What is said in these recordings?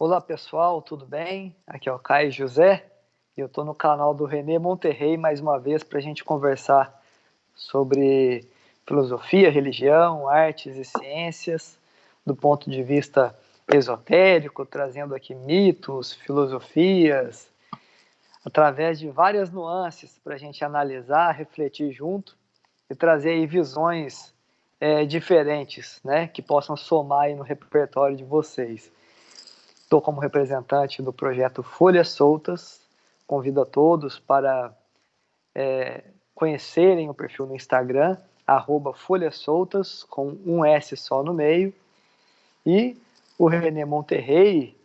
Olá pessoal, tudo bem? Aqui é o Caio José e eu estou no canal do René Monterrey mais uma vez para a gente conversar sobre filosofia, religião, artes e ciências do ponto de vista esotérico, trazendo aqui mitos, filosofias, através de várias nuances para a gente analisar, refletir junto e trazer aí visões diferentes, né, que possam somar aí no repertório de vocês. Estou como representante do projeto Folhas Soltas. Convido a todos para conhecerem o perfil no Instagram, @folhasoltas, com um S só no meio. E o René Monterrey,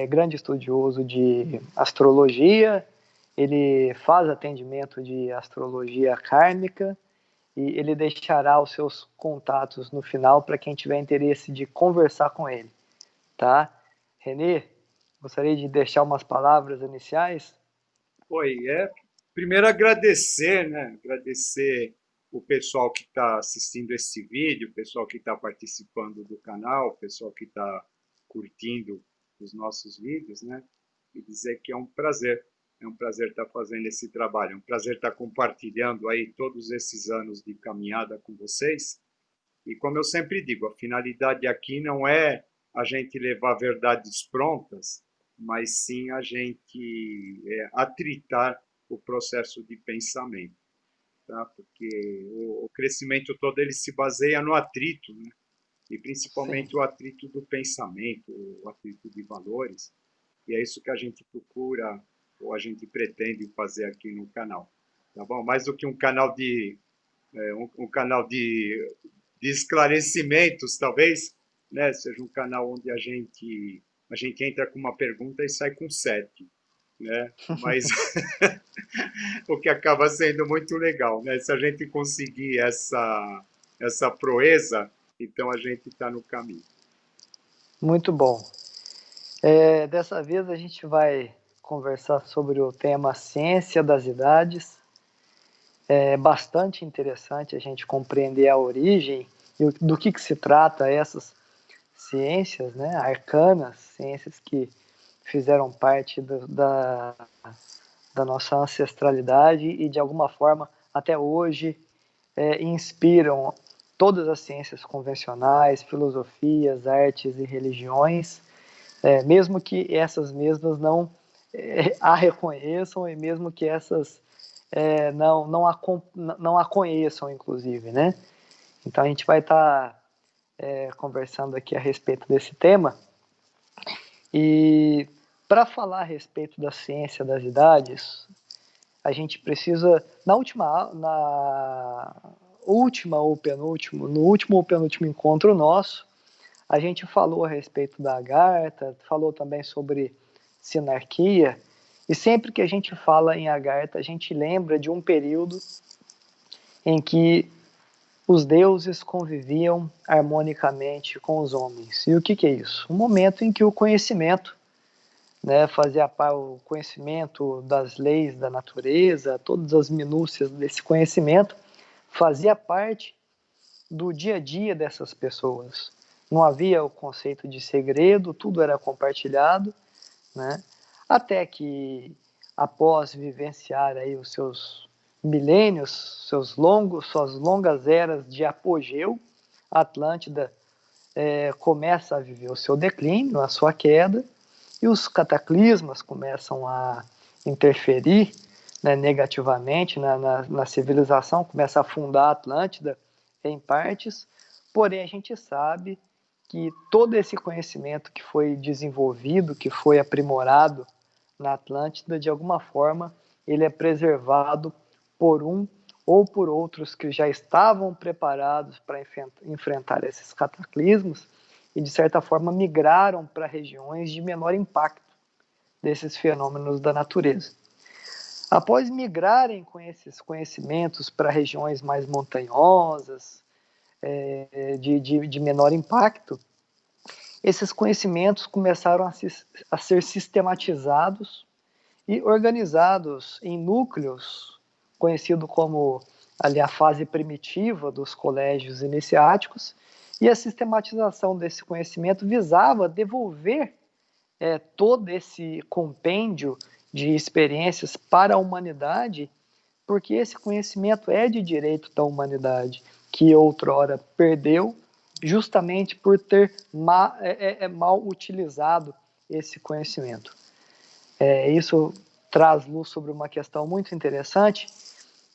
grande estudioso de astrologia, ele faz atendimento de astrologia kármica e ele deixará os seus contatos no final para quem tiver interesse de conversar com ele, tá? Renê, gostaria de deixar umas palavras iniciais? Oi, primeiro agradecer, né? Agradecer o pessoal que está assistindo esse vídeo, o pessoal que está participando do canal, o pessoal que está curtindo os nossos vídeos, né? E dizer que é um prazer estar fazendo esse trabalho, é um prazer estar compartilhando aí todos esses anos de caminhada com vocês. E como eu sempre digo, a finalidade aqui não é a gente levar verdades prontas, mas sim a gente atritar o processo de pensamento, tá? Porque o crescimento todo ele se baseia no atrito, né? E Sim. principalmente o atrito do pensamento, o atrito de valores, e é isso que a gente procura ou a gente pretende fazer aqui no canal, tá bom? Mais do que um canal um canal de esclarecimentos, talvez, né? Seja um canal onde a gente entra com uma pergunta e sai com sete, né? Mas o que acaba sendo muito legal, né? Se a gente conseguir essa proeza, então a gente está no caminho. Muito bom. Dessa vez a gente vai conversar sobre o tema Ciência das Idades. É bastante interessante a gente compreender a origem e do que se trata essas ciências, né, arcanas, ciências que fizeram parte da nossa ancestralidade e de alguma forma até hoje inspiram todas as ciências convencionais, filosofias, artes e religiões, mesmo que essas mesmas não a reconheçam e mesmo que essas não a conheçam, inclusive, né? Então a gente vai estar conversando aqui a respeito desse tema e para falar a respeito da ciência das idades, a gente precisa na última ou penúltimo, no último ou penúltimo encontro nosso, a gente falou a respeito da Agartha, falou também sobre sinarquia, e sempre que a gente fala em Agartha, a gente lembra de um período em que os deuses conviviam harmonicamente com os homens. E o que é isso? Um momento em que o conhecimento, né, o conhecimento das leis da natureza, todas as minúcias desse conhecimento, fazia parte do dia a dia dessas pessoas. Não havia o conceito de segredo, tudo era compartilhado, né? Até que, após vivenciar aí os seus milênios, suas longas eras de apogeu, a Atlântida começa a viver o seu declínio, a sua queda, e os cataclismas começam a interferir, né, negativamente na civilização, começa a afundar a Atlântida em partes, porém a gente sabe que todo esse conhecimento que foi desenvolvido, que foi aprimorado na Atlântida, de alguma forma, ele é preservado por um ou por outros que já estavam preparados para enfrentar esses cataclismos e, de certa forma, migraram para regiões de menor impacto desses fenômenos da natureza. Após migrarem com esses conhecimentos para regiões mais montanhosas, de menor impacto, esses conhecimentos começaram a ser sistematizados e organizados em núcleos, conhecido como ali a fase primitiva dos colégios iniciáticos, e a sistematização desse conhecimento visava devolver todo esse compêndio de experiências para a humanidade, porque esse conhecimento é de direito da humanidade, que outrora perdeu, justamente por ter mal utilizado esse conhecimento. Isso traz luz sobre uma questão muito interessante,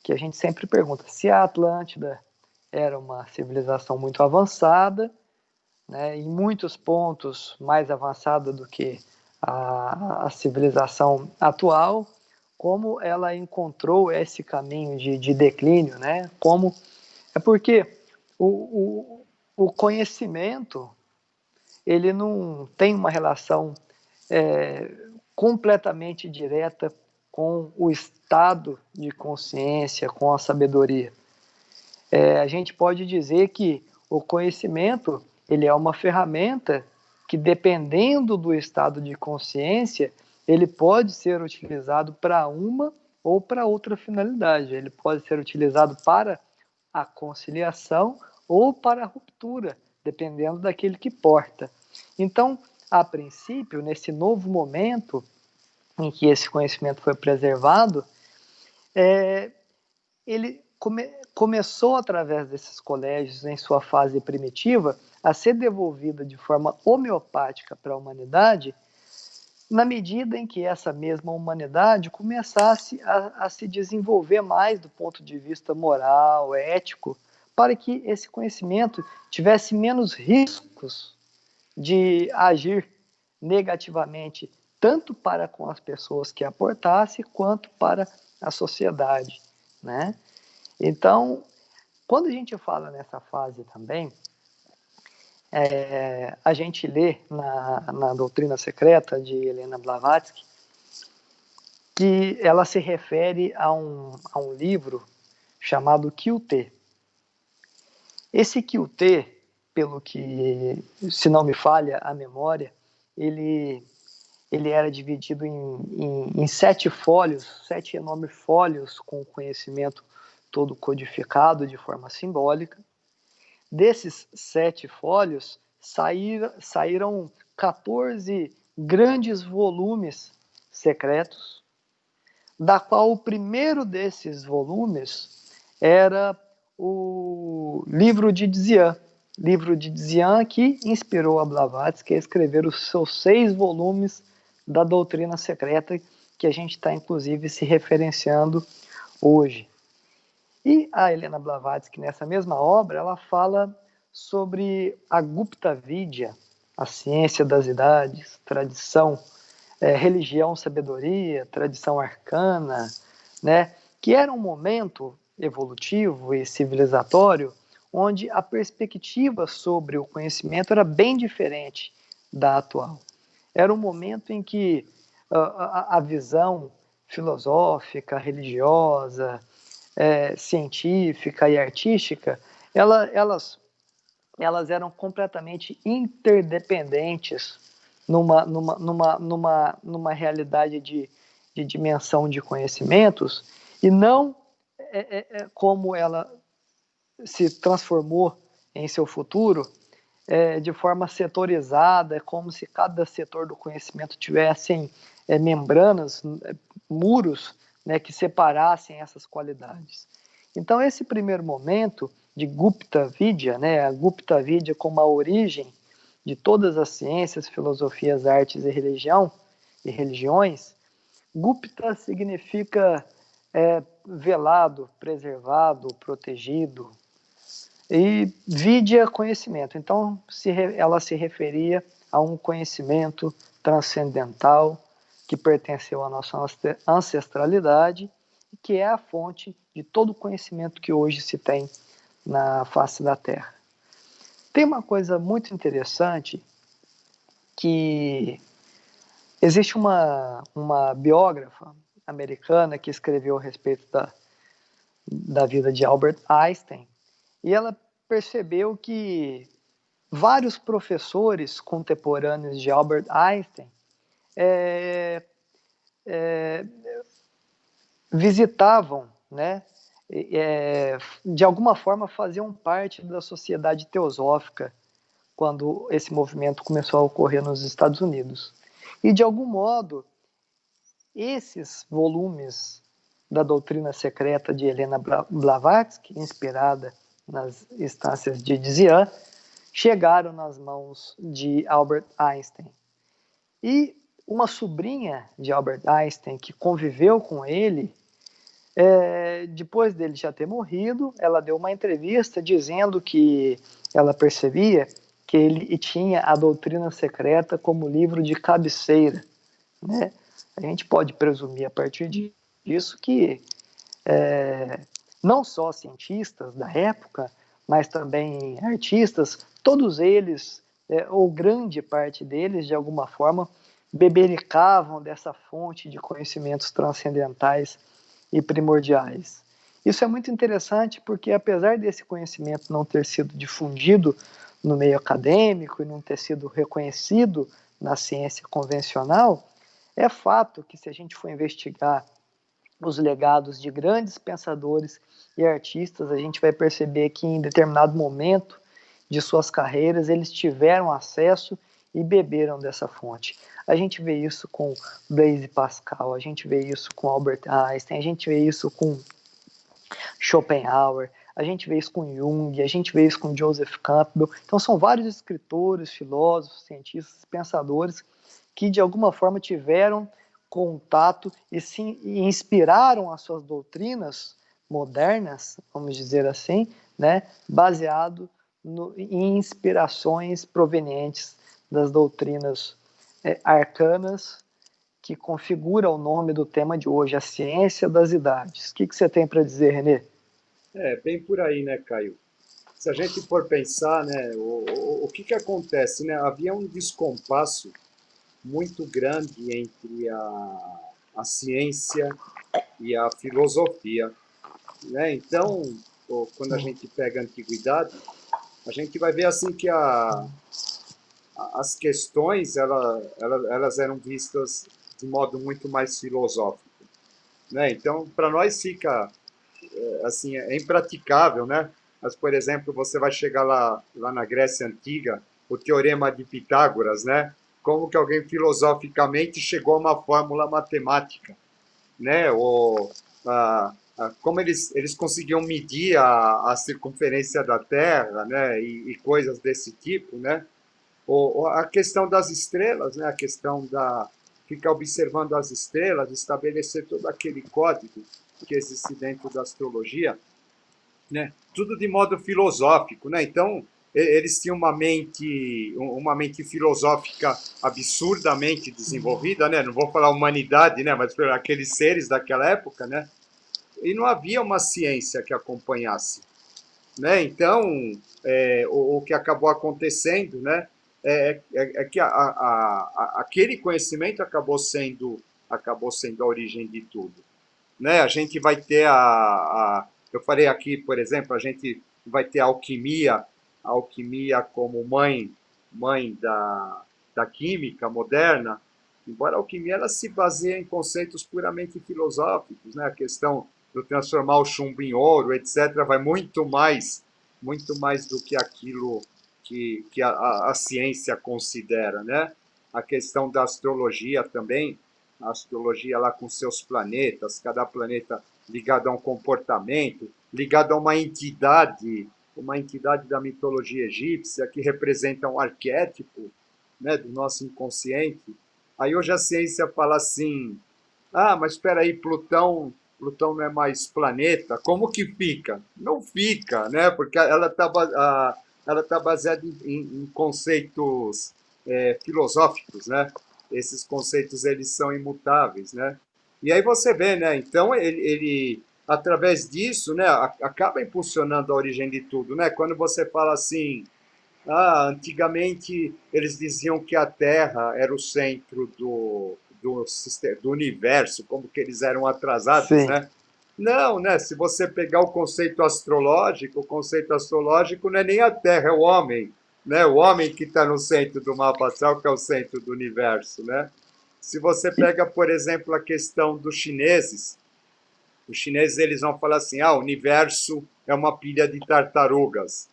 que a gente sempre pergunta: se a Atlântida era uma civilização muito avançada, né, em muitos pontos mais avançada do que a civilização atual, como ela encontrou esse caminho de declínio, né? É porque o conhecimento, ele não tem uma relação completamente direta com o estado de consciência, com a sabedoria. A gente pode dizer que o conhecimento, ele é uma ferramenta que, dependendo do estado de consciência, ele pode ser utilizado para uma ou para outra finalidade. Ele pode ser utilizado para a conciliação ou para a ruptura, dependendo daquele que porta. Então, a princípio, nesse novo momento em que esse conhecimento foi preservado, ele começou, através desses colégios, em sua fase primitiva, a ser devolvida de forma homeopática para a humanidade, na medida em que essa mesma humanidade começasse a se desenvolver mais do ponto de vista moral, ético, para que esse conhecimento tivesse menos riscos de agir negativamente, tanto para com as pessoas que aportasse, quanto para a sociedade, né? Então, quando a gente fala nessa fase também, a gente lê na Doutrina Secreta de Helena Blavatsky que ela se refere a um livro chamado Kyuté. Esse Kyuté, pelo que, se não me falha a memória, ele era dividido em 7 fólios, 7 enormes fólios com conhecimento todo codificado de forma simbólica. Desses 7 fólios, saíram 14 grandes volumes secretos, da qual o primeiro desses volumes era o livro de Dzyan. Livro de Dzyan que inspirou a Blavatsky a escrever os seus 6 volumes da Doutrina Secreta, que a gente está, inclusive, se referenciando hoje. E a Helena Blavatsky, nessa mesma obra, ela fala sobre a Gupta Vidya, a ciência das idades, tradição, religião, sabedoria, tradição arcana, né? Que era um momento evolutivo e civilizatório onde a perspectiva sobre o conhecimento era bem diferente da atual. Era um momento em que a visão filosófica, religiosa, científica e artística, elas eram completamente interdependentes numa realidade de dimensão de conhecimentos, e não como ela se transformou em seu futuro, de forma setorizada, como se cada setor do conhecimento tivessem membranas, muros, né, que separassem essas qualidades. Então, esse primeiro momento de Gupta Vidya, né, a Gupta Vidya como a origem de todas as ciências, filosofias, artes e religiões, Gupta significa velado, preservado, protegido, e Vidya, conhecimento. Então, ela se referia a um conhecimento transcendental que pertenceu à nossa ancestralidade e que é a fonte de todo o conhecimento que hoje se tem na face da Terra. Tem uma coisa muito interessante, que existe uma biógrafa americana que escreveu a respeito da vida de Albert Einstein, e ela percebeu que vários professores contemporâneos de Albert Einstein visitavam, né, de alguma forma faziam parte da sociedade teosófica quando esse movimento começou a ocorrer nos Estados Unidos. E, de algum modo, esses volumes da doutrina secreta de Helena Blavatsky, inspirada nas instâncias de Dzian, chegaram nas mãos de Albert Einstein. E uma sobrinha de Albert Einstein que conviveu com ele, depois dele já ter morrido, ela deu uma entrevista dizendo que ela percebia que ele tinha a doutrina secreta como livro de cabeceira, né? A gente pode presumir a partir disso que não só cientistas da época, mas também artistas, todos eles, ou grande parte deles, de alguma forma, bebericavam dessa fonte de conhecimentos transcendentais e primordiais. Isso é muito interessante porque, apesar desse conhecimento não ter sido difundido no meio acadêmico e não ter sido reconhecido na ciência convencional, é fato que, se a gente for investigar os legados de grandes pensadores e artistas, a gente vai perceber que em determinado momento de suas carreiras eles tiveram acesso e beberam dessa fonte. A gente vê isso com Blaise Pascal, a gente vê isso com Albert Einstein, a gente vê isso com Schopenhauer, a gente vê isso com Jung, a gente vê isso com Joseph Campbell. Então são vários escritores, filósofos, cientistas, pensadores que de alguma forma tiveram contato e inspiraram as suas doutrinas modernas, vamos dizer assim, né, baseado em inspirações provenientes das doutrinas arcanas que configura o nome do tema de hoje, a ciência das idades. O que você tem para dizer, Renê? Bem por aí, né, Caio? Se a gente for pensar, né, o que acontece, né? Havia um descompasso muito grande entre a ciência e a filosofia, né? Então, quando a gente pega a antiguidade, a gente vai ver assim que as questões elas eram vistas de modo muito mais filosófico, né? Então, para nós fica assim, é impraticável, né? Mas, por exemplo, você vai chegar lá na Grécia Antiga, o Teorema de Pitágoras, né? Como que alguém filosoficamente chegou a uma fórmula matemática, né? Como eles conseguiam medir a circunferência da Terra, né? E coisas desse tipo, né? A questão das estrelas, né? A questão da ficar observando as estrelas, estabelecer todo aquele código que existe dentro da astrologia, né? Tudo de modo filosófico, né? Então eles tinham uma mente filosófica absurdamente desenvolvida, né? Não vou falar humanidade, né? Mas aqueles seres daquela época, né? E não havia uma ciência que acompanhasse, né? Então o que acabou acontecendo, né? É que aquele conhecimento acabou sendo a origem de tudo, né? A gente vai ter eu falei aqui, por exemplo, a gente vai ter a alquimia como mãe da química moderna, embora a alquimia ela se baseie em conceitos puramente filosóficos, né? A questão do transformar o chumbo em ouro, etc., vai muito mais do que aquilo que a ciência considera, né? A questão da astrologia também, a astrologia lá com seus planetas, cada planeta ligado a um comportamento, ligado a uma entidade da mitologia egípcia que representa um arquétipo, né, do nosso inconsciente. Aí hoje a ciência fala assim: ah, mas espera aí, Plutão não é mais planeta? Como que fica? Não fica, né? Porque ela tá baseada em conceitos filosóficos, né? Esses conceitos eles são imutáveis, né? E aí você vê, né? Então ele através disso, né, acaba impulsionando a origem de tudo, né? Quando você fala assim, antigamente eles diziam que a Terra era o centro do universo, como que eles eram atrasados, Sim. né? Não, né? Se você pegar o conceito astrológico não é nem a Terra, é o homem, né? O homem que está no centro do mapa astral, que é o centro do universo, né? Se você pega, por exemplo, a questão dos chineses, os chineses eles vão falar assim, o universo é uma pilha de tartarugas,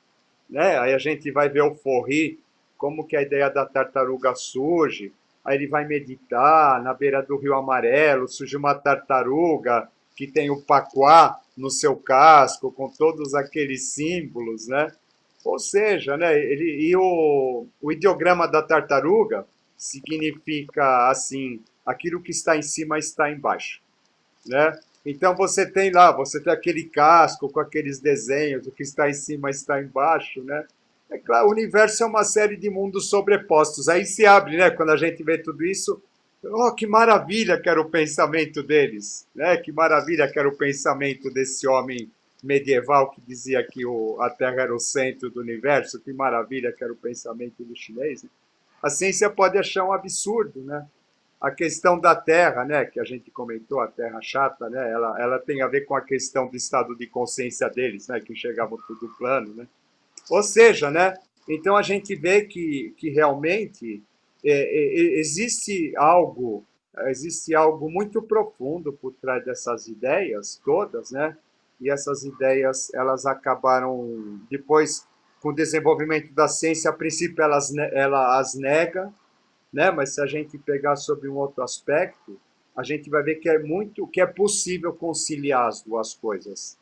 né? Aí a gente vai ver o Forri, como que a ideia da tartaruga surge, aí ele vai meditar na beira do Rio Amarelo, surge uma tartaruga que tem o paquá no seu casco, com todos aqueles símbolos, né? Ou seja, né, o ideograma da tartaruga significa assim, aquilo que está em cima está embaixo, né? Então você tem aquele casco com aqueles desenhos, o que está em cima está embaixo, né? É claro, o universo é uma série de mundos sobrepostos. Aí se abre, né? Quando a gente vê tudo isso, oh, que maravilha que era o pensamento deles, né? Que maravilha que era o pensamento desse homem medieval que dizia que a Terra era o centro do universo. Que maravilha que era o pensamento do chinês, né? A ciência pode achar um absurdo, né? A questão da Terra, né, que a gente comentou, a Terra chata, né, ela tem a ver com a questão do estado de consciência deles, né, que enxergavam tudo plano, né. Ou seja, né, então a gente vê que realmente existe algo muito profundo por trás dessas ideias todas, né, e essas ideias elas acabaram depois com o desenvolvimento da ciência, a princípio ela as nega, né? Mas se a gente pegar sobre um outro aspecto, a gente vai ver que é possível conciliar as duas coisas.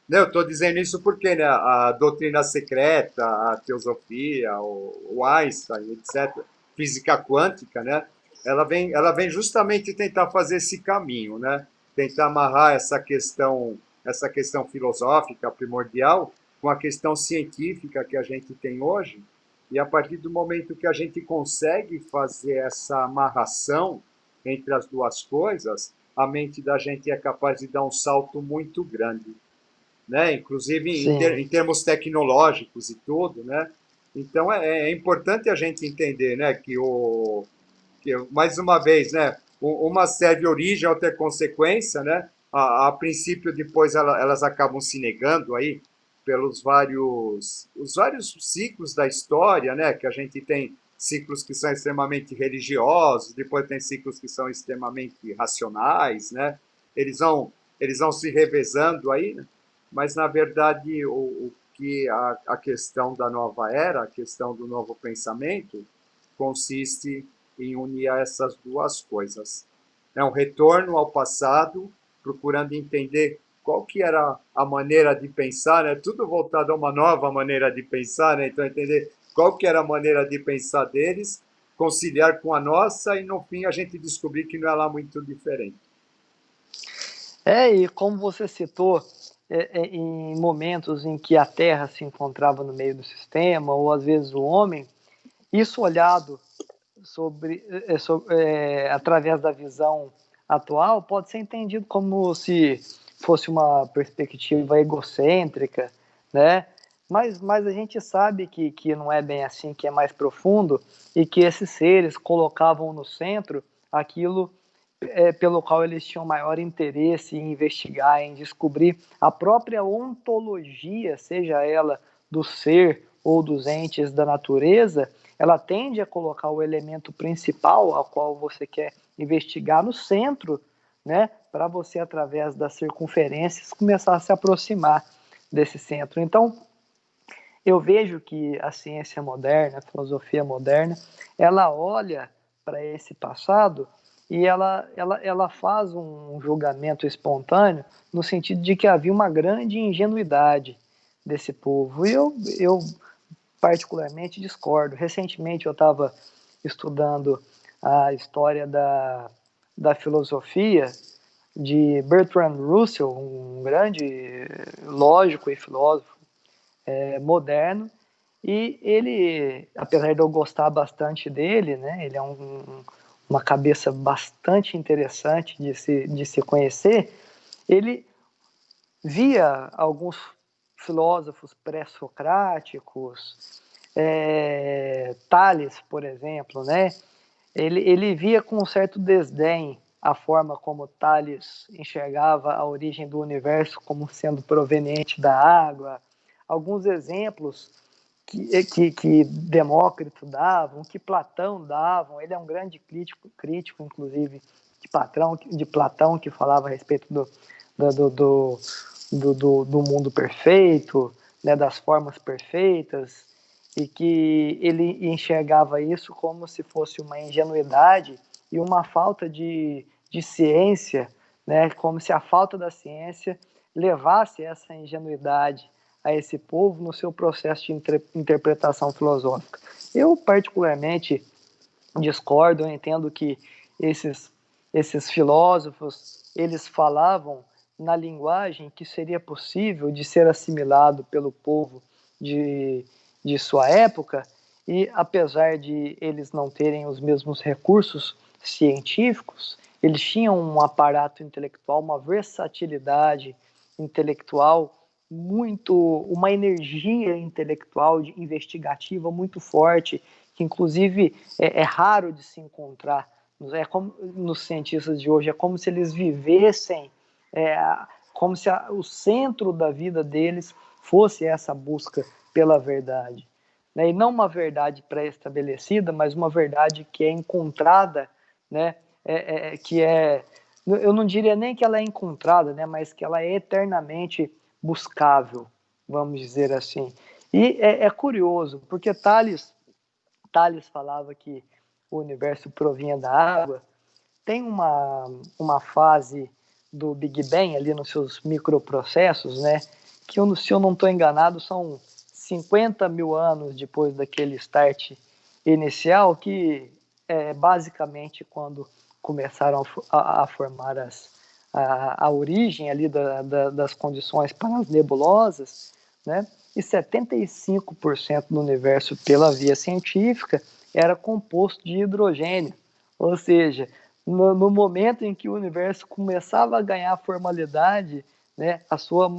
Né? Eu estou dizendo isso porque, né, a doutrina secreta, a teosofia, o Einstein, etc., física quântica, né? Ela vem justamente tentar fazer esse caminho, né? Tentar amarrar essa questão filosófica primordial com a questão científica que a gente tem hoje. E a partir do momento que a gente consegue fazer essa amarração entre as duas coisas, a mente da gente é capaz de dar um salto muito grande, né? Inclusive Sim. em termos tecnológicos e tudo, né? Então é importante a gente entender, né, que mais uma vez, né, uma serve origem, outra é consequência, né? A princípio, depois elas acabam se negando aí pelos os vários ciclos da história, né? Que a gente tem ciclos que são extremamente religiosos, depois tem ciclos que são extremamente racionais, né? Eles vão, eles vão se revezando aí, né? Mas na verdade o que a questão da nova era, a questão do novo pensamento, consiste em unir essas duas coisas. É um retorno ao passado, procurando entender qual que era a maneira de pensar, né? Tudo voltado a uma nova maneira de pensar, né? Então entender qual que era a maneira de pensar deles, conciliar com a nossa e no fim a gente descobrir que não é lá muito diferente. E como você citou, em momentos em que a Terra se encontrava no meio do sistema, ou às vezes o homem, isso olhado através da visão atual pode ser entendido como se fosse uma perspectiva egocêntrica, né? Mas a gente sabe que não é bem assim, que é mais profundo e que esses seres colocavam no centro aquilo pelo qual eles tinham maior interesse em investigar, em descobrir a própria ontologia, seja ela do ser ou dos entes da natureza, ela tende a colocar o elemento principal ao qual você quer investigar no centro, né, para você, através das circunferências, começar a se aproximar desse centro. Então, eu vejo que a ciência moderna, a filosofia moderna, ela olha para esse passado e ela faz um julgamento espontâneo no sentido de que havia uma grande ingenuidade desse povo. E eu particularmente discordo. Recentemente eu estava estudando a história da filosofia de Bertrand Russell, um grande lógico e filósofo moderno, e ele, apesar de eu gostar bastante dele, né, ele é uma cabeça bastante interessante de se conhecer, ele via alguns filósofos pré-socráticos, Tales, por exemplo, né? Ele via com um certo desdém a forma como Tales enxergava a origem do universo como sendo proveniente da água. Alguns exemplos que Demócrito davam, que Platão davam. Ele é um grande crítico inclusive, de Platão, que falava a respeito do mundo perfeito, né, das formas perfeitas. e que ele enxergava isso como se fosse uma ingenuidade e uma falta de ciência, né? Como se a falta da ciência levasse essa ingenuidade a esse povo no seu processo de interpretação filosófica. Eu, particularmente, discordo, eu entendo que esses filósofos, eles falavam na linguagem que seria possível de ser assimilado pelo povo de, de sua época, e apesar de eles não terem os mesmos recursos científicos, eles tinham um aparato intelectual, uma versatilidade intelectual uma energia intelectual investigativa muito forte, que inclusive é raro de se encontrar. É como nos cientistas de hoje, é como se eles vivessem, é, como se o centro da vida deles fosse essa busca pela verdade. Né? E não uma verdade pré-estabelecida, mas uma verdade que é encontrada, né? Eu não diria nem que ela é encontrada, né? Mas que ela é eternamente buscável, vamos dizer assim. E é curioso, porque Tales falava que o universo provinha da água. Tem uma fase do Big Bang ali nos seus microprocessos, né? Que, se eu não estou enganado, são 50 mil anos depois daquele start inicial, que é basicamente quando começaram a formar a origem ali das condições para as nebulosas, né? E 75% do universo, pela via científica, era composto de hidrogênio. Ou seja, no momento em que o universo começava a ganhar formalidade, né, a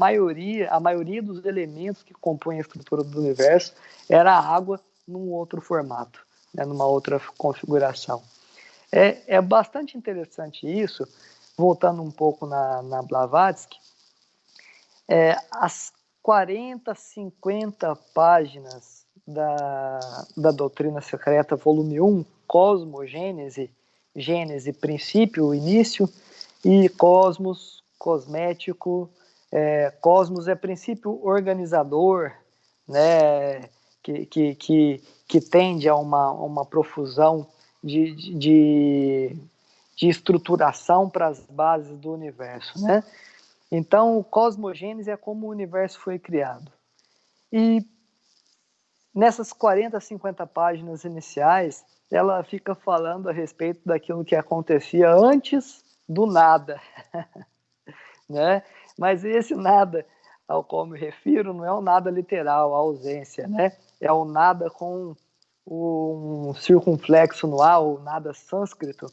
maioria dos elementos que compõem a estrutura do universo era a água num outro formato, né, numa outra configuração. É bastante interessante isso, voltando um pouco na Blavatsky, as 40, 50 páginas da Doutrina Secreta, volume 1, Cosmogênese, Gênese, princípio, início, e Cosmos, cosmético, Cosmos é princípio organizador, né, que tende a uma profusão de estruturação para as bases do universo, né? Então, cosmogênese é como o universo foi criado. E nessas 40, 50 páginas iniciais, ela fica falando a respeito daquilo que acontecia antes do nada, né? Mas esse nada ao qual me refiro não é o nada literal, a ausência, né? É o nada com um circunflexo no ar, o nada sânscrito,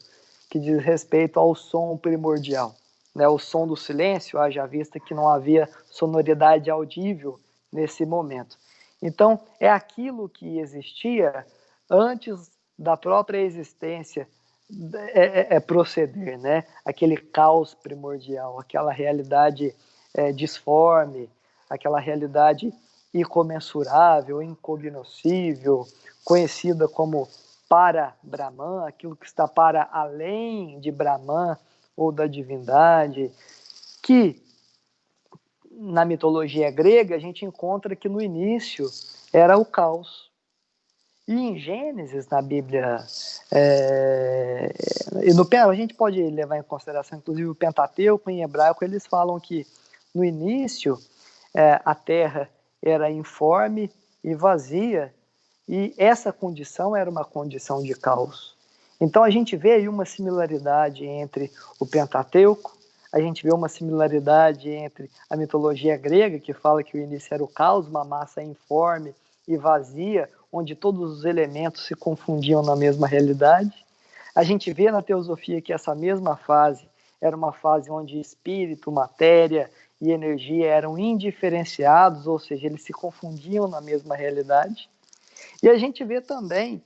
que diz respeito ao som primordial. Né, o som do silêncio, haja vista que não havia sonoridade audível nesse momento. Então, é aquilo que existia antes da própria existência proceder, né? Aquele caos primordial, aquela realidade disforme, aquela realidade incomensurável, incognoscível, conhecida como para-Brahman, aquilo que está para além de Brahman, ou da divindade, que na mitologia grega a gente encontra que no início era o caos. E em Gênesis, na Bíblia, a gente pode levar em consideração, inclusive, o Pentateuco, em hebraico, eles falam que no início a terra era informe e vazia, e essa condição era uma condição de caos. Então a gente vê aí uma similaridade entre o Pentateuco, a gente vê uma similaridade entre a mitologia grega, que fala que o início era o caos, uma massa informe e vazia, onde todos os elementos se confundiam na mesma realidade. A gente vê na teosofia que essa mesma fase era uma fase onde espírito, matéria e energia eram indiferenciados, ou seja, eles se confundiam na mesma realidade. E a gente vê também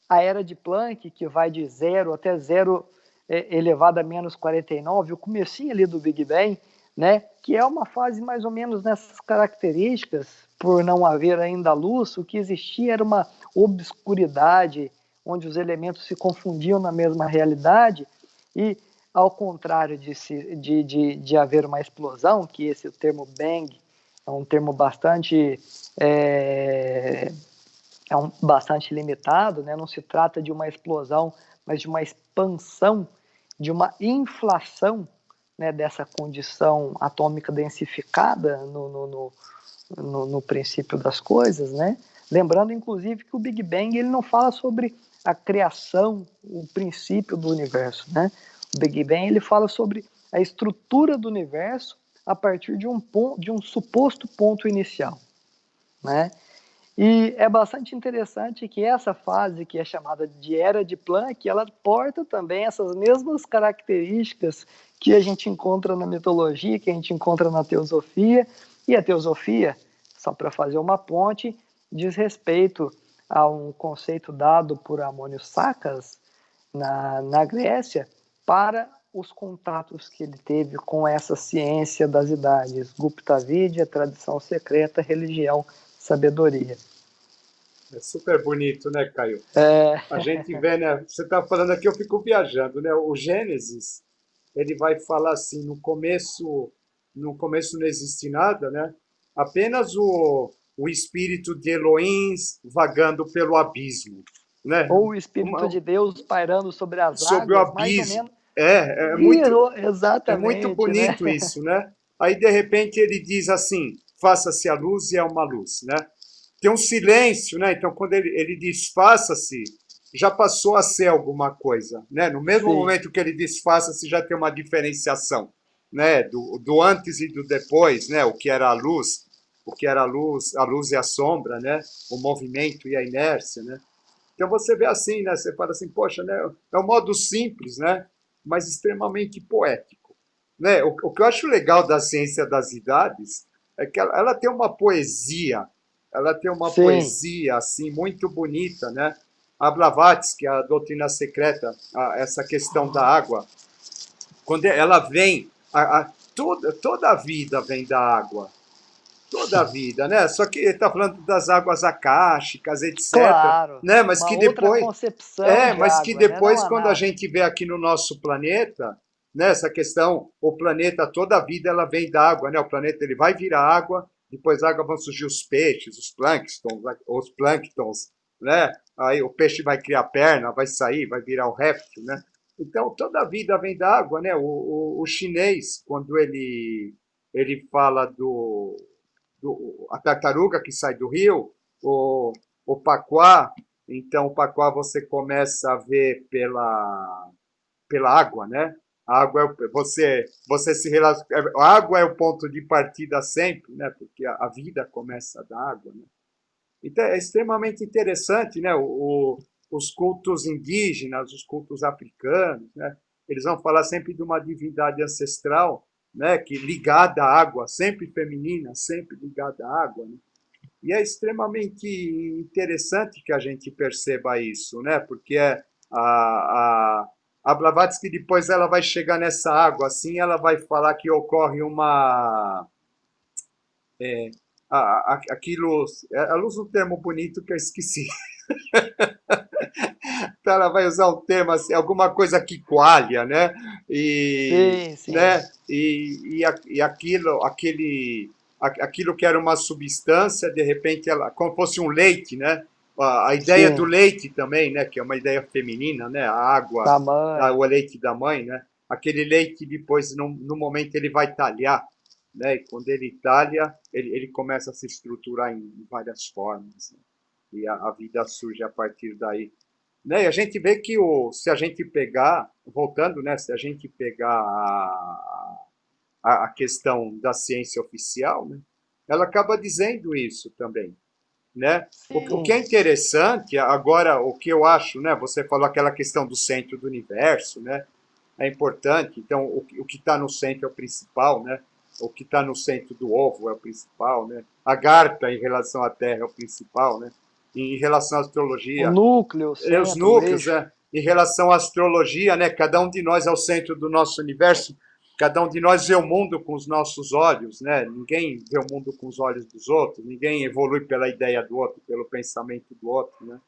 a era de Planck, que vai de 0 até 0 elevado a menos 49, o comecinho ali do Big Bang, né, que é uma fase mais ou menos nessas características, por não haver ainda luz, o que existia era uma obscuridade, onde os elementos se confundiam na mesma realidade, e ao contrário de haver uma explosão, que o termo Bang é um termo bastante bastante limitado, né? Não se trata de uma explosão, mas de uma expansão, de uma inflação, né, dessa condição atômica densificada no princípio das coisas, né? Lembrando, inclusive, que o Big Bang ele não fala sobre a criação, o princípio do universo, né? O Big Bang ele fala sobre a estrutura do universo a partir de um suposto ponto inicial, né? E é bastante interessante que essa fase, que é chamada de Era de Planck, ela porta também essas mesmas características que a gente encontra na mitologia, que a gente encontra na teosofia, e a teosofia, só para fazer uma ponte, diz respeito a um conceito dado por Amônio Sacas na Grécia para os contatos que ele teve com essa ciência das idades, Gupta Vidya, tradição secreta, religião, sabedoria. É super bonito, né, Caio? É, A gente vê, né? Você está falando aqui, eu fico viajando, né? O Gênesis, ele vai falar assim, no começo não existe nada, né? Apenas o espírito de Elohim vagando pelo abismo, né? ou o Espírito de Deus pairando sobre as Sobre o águas, mais ou abismo. menos. É muito Exatamente, né? bonito isso, né? Aí, de repente, ele diz assim, faça-se a luz e é uma luz, né? Tem um silêncio, né? Então, quando ele diz faça-se, já passou a ser alguma coisa, né? No mesmo Sim, momento que ele diz faça-se, já tem uma diferenciação, né? Do antes e do depois, né? O que era a luz e a sombra, né? O movimento e a inércia, né? Então você vê assim, né? Você fala assim, poxa, né? É um modo simples, né? Mas extremamente poético, né? O que eu acho legal da ciência das idades é que ela tem uma poesia, ela tem uma sim, poesia assim muito bonita, né? A Blavatsky, a doutrina secreta, essa questão da água, quando ela vem, toda a vida vem da água, toda a vida, né? Só que ele está falando das águas akáshicas, etc., claro. né? Mas Uma que outra depois, concepção de mas que água, né? Não depois, há quando a nada. gente vê aqui no nosso planeta, né? Essa questão, o planeta, toda a vida, ela vem da água, né? O planeta ele vai virar água, depois da água vão surgir os peixes, os plânctons, né? Aí o peixe vai criar perna, vai sair, vai virar um réptil, né? Então toda a vida vem da água, né? O chinês, quando ele fala a tartaruga que sai do rio, o paquá, então o paquá você começa a ver pela água, né? A água você se relaciona, a água é o ponto de partida sempre, né? Porque a vida começa da água, né? Então é extremamente interessante, né? Os cultos indígenas, os cultos africanos, né? Eles vão falar sempre de uma divindade ancestral, né? Que ligada à água, sempre feminina, sempre ligada à água, né? E é extremamente interessante que a gente perceba isso, né? Porque a Blavatsky depois ela vai chegar nessa água, assim, ela vai falar que ocorre aquilo, ela usa um termo bonito que eu esqueci. Então ela vai usar um termo assim, alguma coisa que coalha, né? E, Sim, sim, né? E aquilo que era uma substância, de repente, ela, como fosse um leite, né? A ideia do sim. leite também, né? Que é uma ideia feminina, né? A água, Da mãe. o leite da mãe, né? Aquele leite depois, no momento, ele vai talhar, né? E quando ele talha, ele começa a se estruturar em várias formas, né? E a vida surge a partir daí, né? E a gente vê que se a gente pegar, voltando, né? Se a gente pegar a questão da ciência oficial, né? Ela acaba dizendo isso também, né? O que é Sim, interessante, agora, o que eu acho, né? Você falou aquela questão do centro do universo, né? É importante, então o que está no centro é o principal, né? O que está no centro do ovo é o principal, né? A garta em relação à Terra é o principal, né? Em relação à o astrologia, núcleo, o os centro, o núcleos, eixo. em relação à astrologia, né? Cada um de nós é o centro do nosso universo, cada um de nós vê o mundo com os nossos olhos, né? Ninguém vê o mundo com os olhos dos outros, ninguém evolui pela ideia do outro, pelo pensamento do outro, né?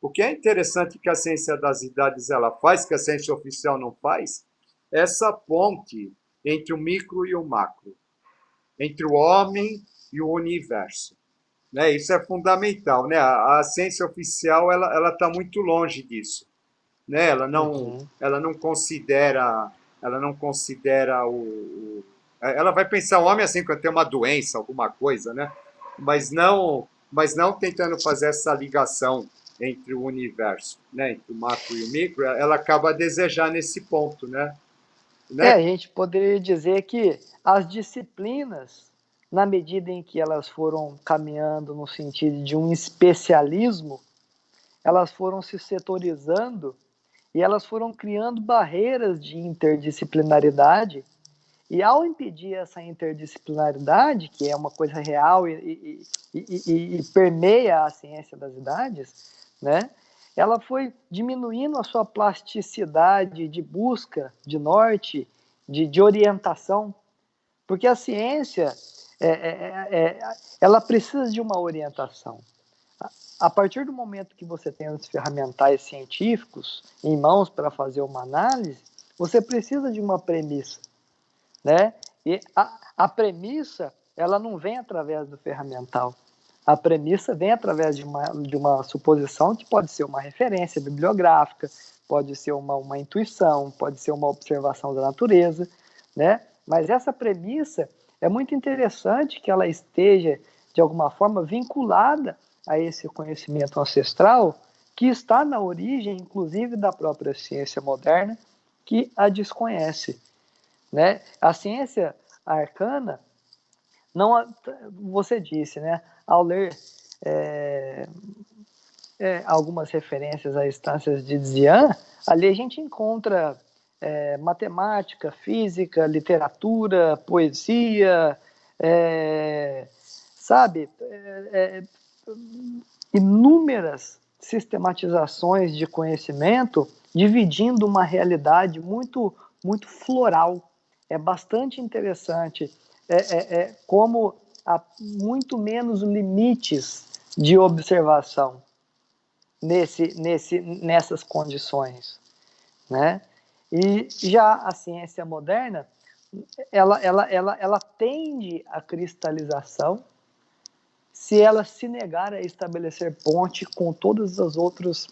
O que é interessante que a ciência das idades ela faz, que a ciência oficial não faz, é essa ponte entre o micro e o macro, entre o homem e o universo. né? Isso é fundamental, né? A ciência oficial ela está muito longe disso, né? Uhum. Ela não considera ela vai pensar o homem assim quando tem uma doença, alguma coisa, né? Mas não tentando fazer essa ligação entre o universo, né? Entre o macro e o micro, ela acaba a desejar nesse ponto, né? É, Né? a gente poderia dizer que as disciplinas, na medida em que elas foram caminhando no sentido de um especialismo, elas foram se setorizando e elas foram criando barreiras de interdisciplinaridade. E ao impedir essa interdisciplinaridade, que é uma coisa real e permeia a ciência das idades, né? Ela foi diminuindo a sua plasticidade de busca de norte, de orientação, porque a ciência ela precisa de uma orientação. A partir do momento que você tem os ferramentais científicos em mãos para fazer uma análise, você precisa de uma premissa, né? E a premissa, ela não vem através do ferramental. A premissa vem através de uma suposição que pode ser uma referência bibliográfica, pode ser uma intuição, pode ser uma observação da natureza, né? Mas essa premissa é muito interessante que ela esteja, de alguma forma, vinculada a esse conhecimento ancestral que está na origem, inclusive, da própria ciência moderna, que a desconhece, né? A ciência arcana, não, você disse, né? Ao ler é, algumas referências a instâncias de Dzian, ali a gente encontra matemática, física, literatura, poesia, é, sabe, inúmeras sistematizações de conhecimento dividindo uma realidade muito floral. É bastante interessante como há muito menos limites de observação nessas condições, né? E já a ciência moderna, ela tende à cristalização se ela se negar a estabelecer ponte com todas as outras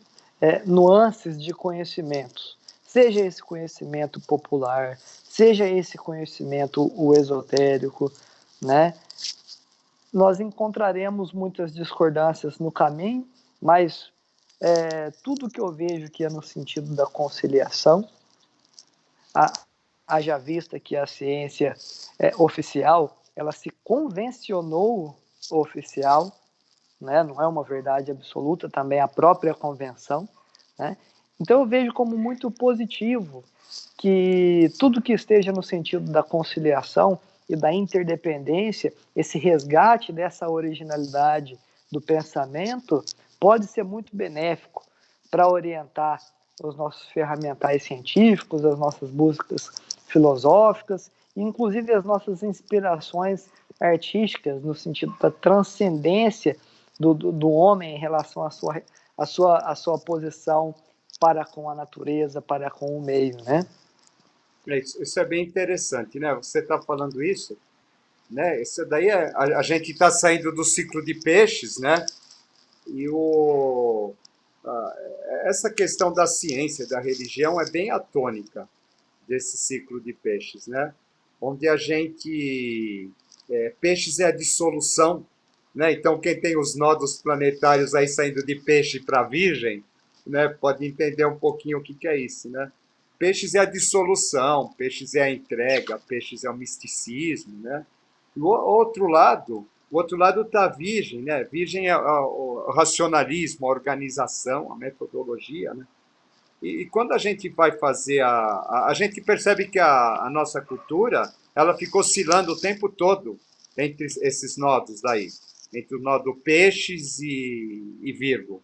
nuances de conhecimentos, seja esse conhecimento popular, seja esse conhecimento o esotérico, né? Nós encontraremos muitas discordâncias no caminho, mas tudo que eu vejo que é no sentido da conciliação, haja vista que a ciência oficial, ela se convencionou oficial, né? Não é uma verdade absoluta, também a própria convenção, né? Então eu vejo como muito positivo que tudo que esteja no sentido da conciliação e da interdependência, esse resgate dessa originalidade do pensamento, pode ser muito benéfico para orientar os nossos ferramentais científicos, as nossas buscas filosóficas, e inclusive as nossas inspirações artísticas, no sentido da transcendência do homem em relação à sua posição para com a natureza, para com o meio, né? Isso é bem interessante, né? Você está falando isso, né? Isso daí a gente está saindo do ciclo de peixes, né? E a- essa questão da ciência, da religião, é bem atônica desse ciclo de peixes, né? Onde a gente. Peixes é a dissolução, né? Então, quem tem os nodos planetários aí saindo de peixe para virgem, né, pode entender um pouquinho o que, que é isso, né? Peixes é a dissolução, peixes é a entrega, peixes é o misticismo, né? O outro lado está a virgem, né? Virgem é o racionalismo, a organização, a metodologia, né? E quando a gente vai fazer a gente percebe que a nossa cultura ela ficou oscilando o tempo todo entre esses nodos daí, entre o nodo peixes e Virgo,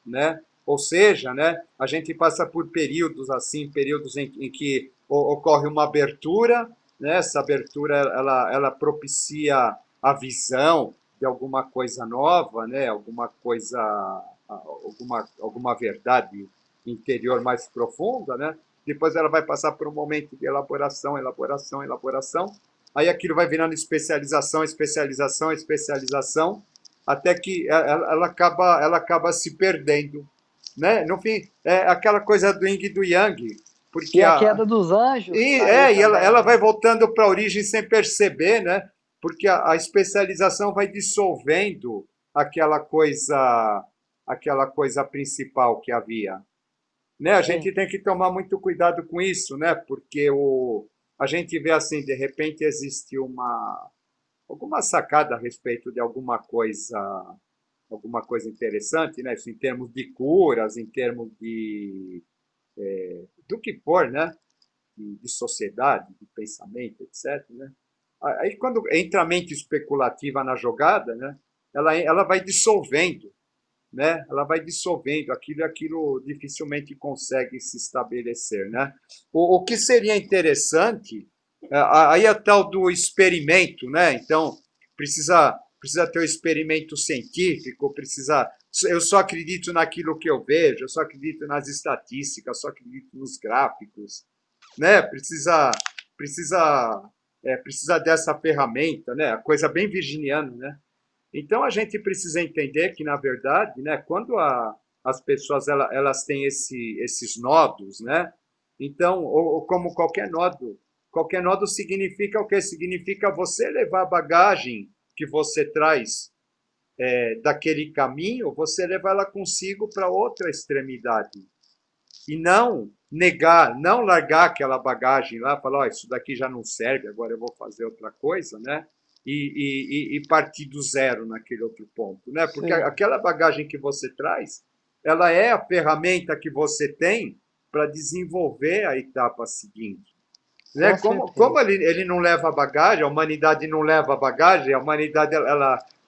né? Ou seja, né, a gente passa por períodos assim, períodos em que ocorre uma abertura, né? Essa abertura ela propicia a visão de alguma coisa nova, né? Alguma verdade interior mais profunda, né? Depois ela vai passar por um momento de elaboração, elaboração, elaboração. Aí aquilo vai virando especialização, especialização, especialização, até que ela acaba se perdendo, né? No fim, é aquela coisa do yin e do yang, E porque a queda dos anjos e, está aí ela também, vai né? voltando para a origem sem perceber, né? Porque a especialização vai dissolvendo aquela coisa principal que havia, né? A Sim, gente tem que tomar muito cuidado com isso, né? Porque a gente vê assim, de repente existe alguma sacada a respeito de alguma coisa interessante, né? Isso em termos de curas, em termos do que for, né? De sociedade, de pensamento, etc. Né? Aí quando entra a mente especulativa na jogada, né? Ela vai dissolvendo, né? Ela vai dissolvendo aquilo e aquilo dificilmente consegue se estabelecer, né? O que seria interessante, aí a tal do experimento, né? Então, precisa ter o um experimento científico, eu só acredito naquilo que eu vejo, eu só acredito nas estatísticas, eu só acredito nos gráficos, né? Precisa precisa dessa ferramenta, né? A coisa bem virginiana, né? Então a gente precisa entender que, na verdade, né, quando as pessoas elas têm esses nodos, né? Então, ou como qualquer nodo significa o quê? Significa você levar a bagagem que você traz daquele caminho, você levar ela consigo para outra extremidade. E não negar, não largar aquela bagagem lá, falar, oh, isso daqui já não serve, agora eu vou fazer outra coisa, né? E partir do zero naquele outro ponto, né? Porque sim, aquela bagagem que você traz, ela é a ferramenta que você tem para desenvolver a etapa seguinte, né? com Como certeza. ele não leva bagagem, a humanidade não leva bagagem, a humanidade,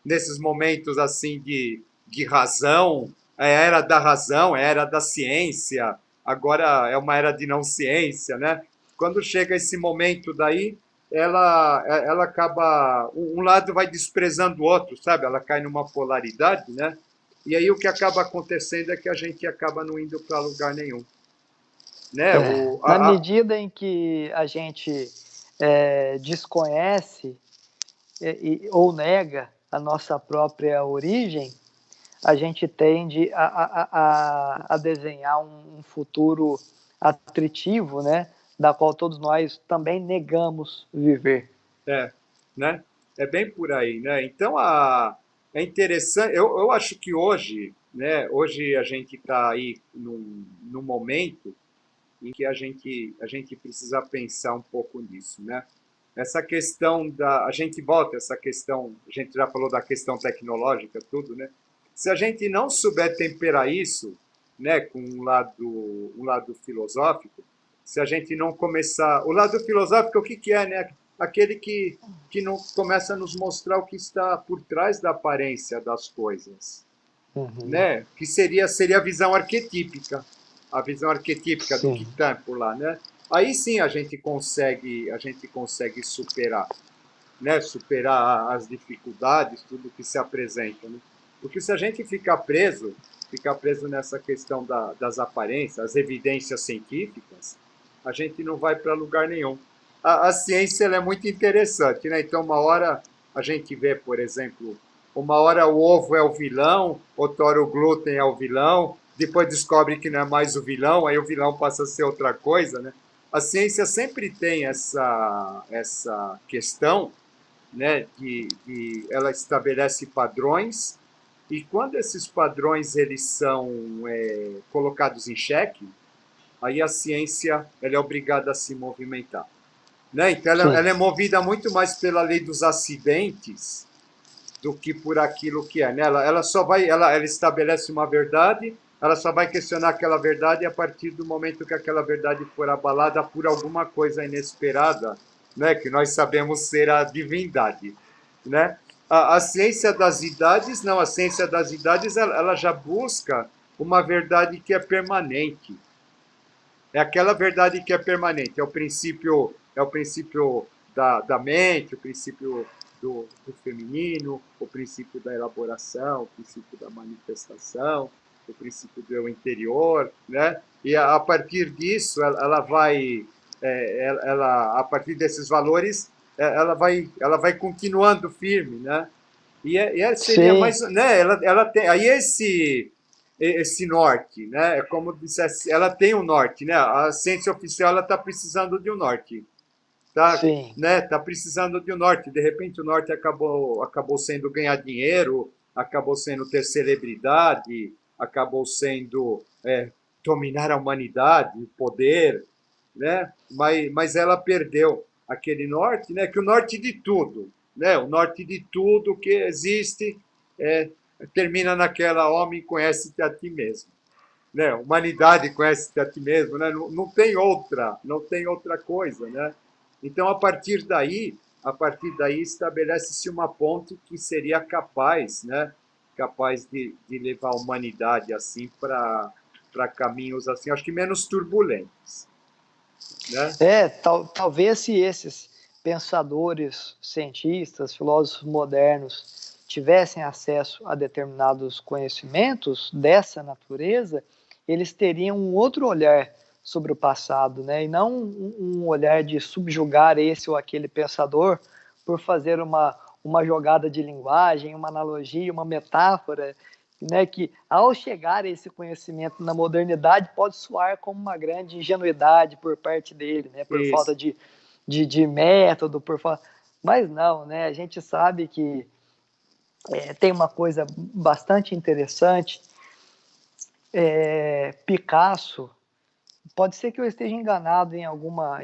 nesses momentos assim de razão, a era da razão, a era da ciência, agora é uma era de não ciência, né? Quando chega esse momento daí, ela acaba, um lado vai desprezando o outro, sabe? Ela cai numa polaridade, né? E aí o que acaba acontecendo é que a gente acaba não indo para lugar nenhum, né? É, na medida em que a gente desconhece ou nega a nossa própria origem, a gente tende a desenhar um futuro atritivo, né? Da qual todos nós também negamos viver. É, né? É bem por aí, né? Então é interessante. Eu acho que hoje, né? Hoje a gente está aí num momento em que a gente precisa pensar um pouco nisso, né? Essa questão a gente volta a essa questão, a gente já falou da questão tecnológica, tudo, né? Se a gente não souber temperar isso, né, com um lado filosófico, se a gente não começar, o lado filosófico o que que é, né? Aquele que não começa a nos mostrar o que está por trás da aparência das coisas, Uhum. né? Que seria a visão arquetípica do que Sim, está por lá, né? Aí sim a gente consegue superar, né? Superar as dificuldades, tudo que se apresenta, né? Porque se a gente ficar preso nessa questão das aparências, as evidências científicas, a gente não vai para lugar nenhum. A ciência ela é muito interessante, né? Então, uma hora a gente vê, por exemplo, uma hora o ovo é o vilão, outra hora o glúten é o vilão, depois descobre que não é mais o vilão, aí o vilão passa a ser outra coisa, né? A ciência sempre tem essa questão, né, ela estabelece padrões e quando esses padrões eles são colocados em xeque, aí a ciência ela é obrigada a se movimentar, né? Então sim. ela é movida muito mais pela lei dos acidentes do que por aquilo que é, né? Ela só vai, ela estabelece uma verdade, ela só vai questionar aquela verdade a partir do momento que aquela verdade for abalada por alguma coisa inesperada, né? Que nós sabemos ser a divindade, né? A ciência das idades, não, a ciência das idades ela já busca uma verdade que é permanente, é aquela verdade que é permanente, é o princípio da mente, o princípio do feminino, o princípio da elaboração, o princípio da manifestação, o princípio do interior, né? E a partir disso, ela vai, a partir desses valores, ela vai continuando firme, né? Seria Sim, mais, né? Ela tem aí esse norte, né? É como dissesse, ela tem um norte, né? A ciência oficial ela está precisando de um norte, tá? sim. Né? Tá precisando de um norte. De repente o norte acabou sendo ganhar dinheiro, acabou sendo ter celebridade, acabou sendo dominar a humanidade, o poder, né? Mas ela perdeu aquele norte, né? Que o norte de tudo, né? O norte de tudo que existe é, termina naquela homem conhece-te a ti mesmo, né? Humanidade conhece-te a ti mesmo, né? Não tem outra, não tem outra coisa, né? Então a partir daí estabelece-se uma ponte que seria capaz, né? Capaz de levar a humanidade assim para caminhos assim, acho que menos turbulentos, né? Talvez se esses pensadores, cientistas, filósofos modernos tivessem acesso a determinados conhecimentos dessa natureza, eles teriam um outro olhar sobre o passado, né? E não um olhar de subjugar esse ou aquele pensador por fazer uma jogada de linguagem, uma analogia, uma metáfora, né, que ao chegar a esse conhecimento na modernidade pode soar como uma grande ingenuidade por parte dele, né, por falta Isso. de método, mas não, né, a gente sabe que tem uma coisa bastante interessante, Picasso, pode ser que eu esteja enganado em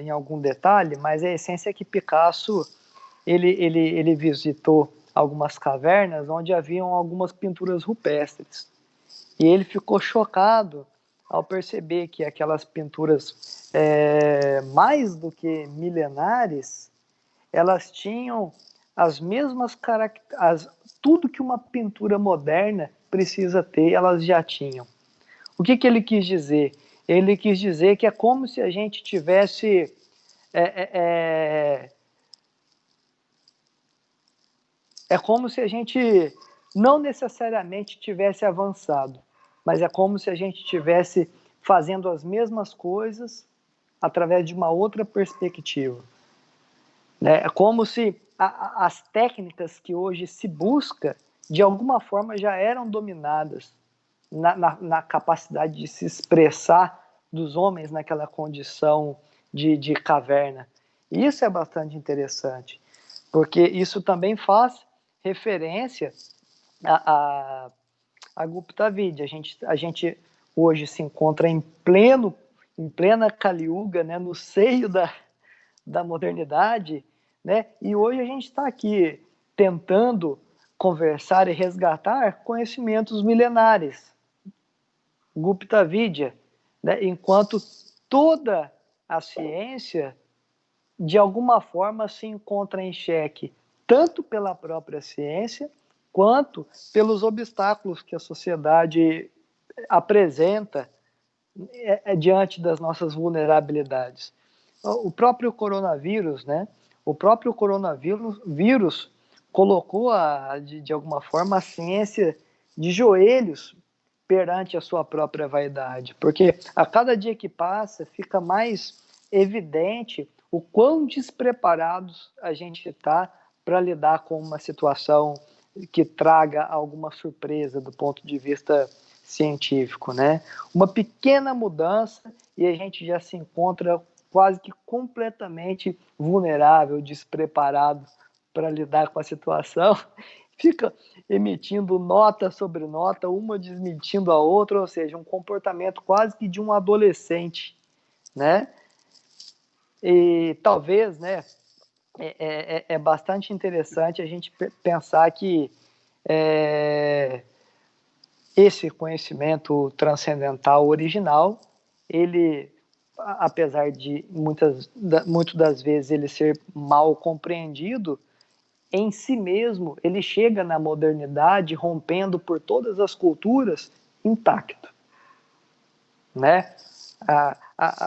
algum detalhe, mas a essência é que Picasso ele visitou algumas cavernas onde haviam algumas pinturas rupestres. E ele ficou chocado ao perceber que aquelas pinturas, mais do que milenares, elas tinham as mesmas características, tudo que uma pintura moderna precisa ter, elas já tinham. O que ele quis dizer? Ele quis dizer que é como se a gente tivesse é, é, é, é como se a gente não necessariamente tivesse avançado, mas é como se a gente tivesse fazendo as mesmas coisas através de uma outra perspectiva. Né? É como se as técnicas que hoje se busca, de alguma forma, já eram dominadas na capacidade de se expressar dos homens naquela condição de caverna. E isso é bastante interessante, porque isso também faz referência a, a, a Gupta Vidya. A gente hoje se encontra em plena Kali Yuga, né, no seio da modernidade, né, e hoje a gente está aqui tentando conversar e resgatar conhecimentos milenares, Gupta Vidya, né, enquanto toda a ciência de alguma forma se encontra em xeque, tanto pela própria ciência, quanto pelos obstáculos que a sociedade apresenta diante das nossas vulnerabilidades. O próprio coronavírus, né? O próprio coronavírus colocou, de alguma forma, a ciência de joelhos perante a sua própria vaidade, porque a cada dia que passa fica mais evidente o quão despreparados a gente está para lidar com uma situação que traga alguma surpresa do ponto de vista científico, né? Uma pequena mudança e a gente já se encontra quase que completamente vulnerável, despreparado para lidar com a situação, fica emitindo nota sobre nota, uma desmentindo a outra, ou seja, um comportamento quase que de um adolescente, né? E talvez, né, é bastante interessante a gente pensar que é, esse conhecimento transcendental original, ele, apesar de muitas das vezes ele ser mal compreendido, em si mesmo, ele chega na modernidade rompendo por todas as culturas intacto, né?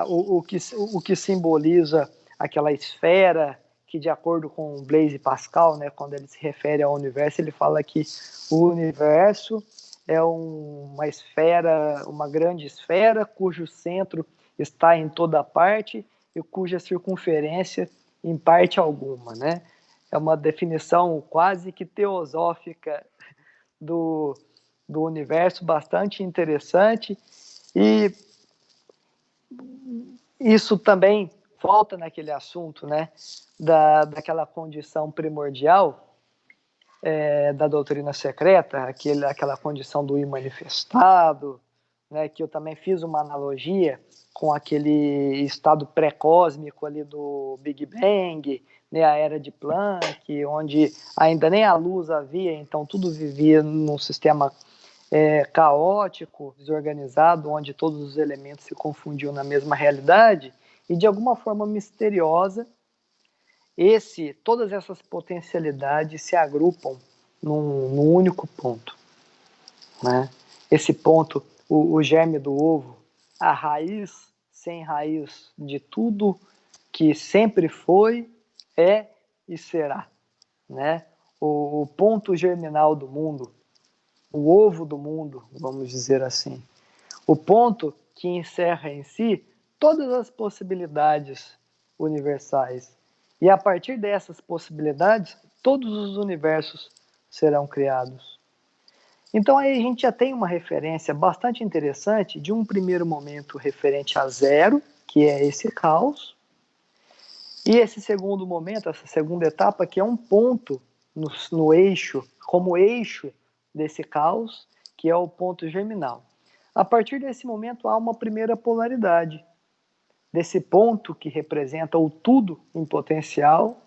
O que simboliza aquela esfera que, de acordo com Blaise Pascal, né, quando ele se refere ao universo, ele fala que o universo é uma esfera, uma grande esfera, cujo centro está em toda parte e cuja circunferência em parte alguma, né? é uma definição quase que teosófica do universo, bastante interessante, e isso também volta naquele assunto, né, daquela condição primordial da doutrina secreta, aquela condição do imanifestado, né, que eu também fiz uma analogia com aquele estado pré-cósmico ali do Big Bang, né, a era de Planck, onde ainda nem a luz havia, então tudo vivia num sistema caótico, desorganizado, onde todos os elementos se confundiam na mesma realidade, e de alguma forma misteriosa, todas essas potencialidades se agrupam num único ponto, né? Esse ponto, o germe do ovo, a raiz sem raiz de tudo que sempre foi, é e será, né? O ponto germinal do mundo, o ovo do mundo, vamos dizer assim. O ponto que encerra em si todas as possibilidades universais. E a partir dessas possibilidades, todos os universos serão criados. Então aí a gente já tem uma referência bastante interessante de um primeiro momento referente a zero, que é esse caos, e esse segundo momento, essa segunda etapa, que é um ponto no eixo, como eixo desse caos, que é o ponto germinal. A partir desse momento há uma primeira polaridade, desse ponto que representa o tudo em potencial,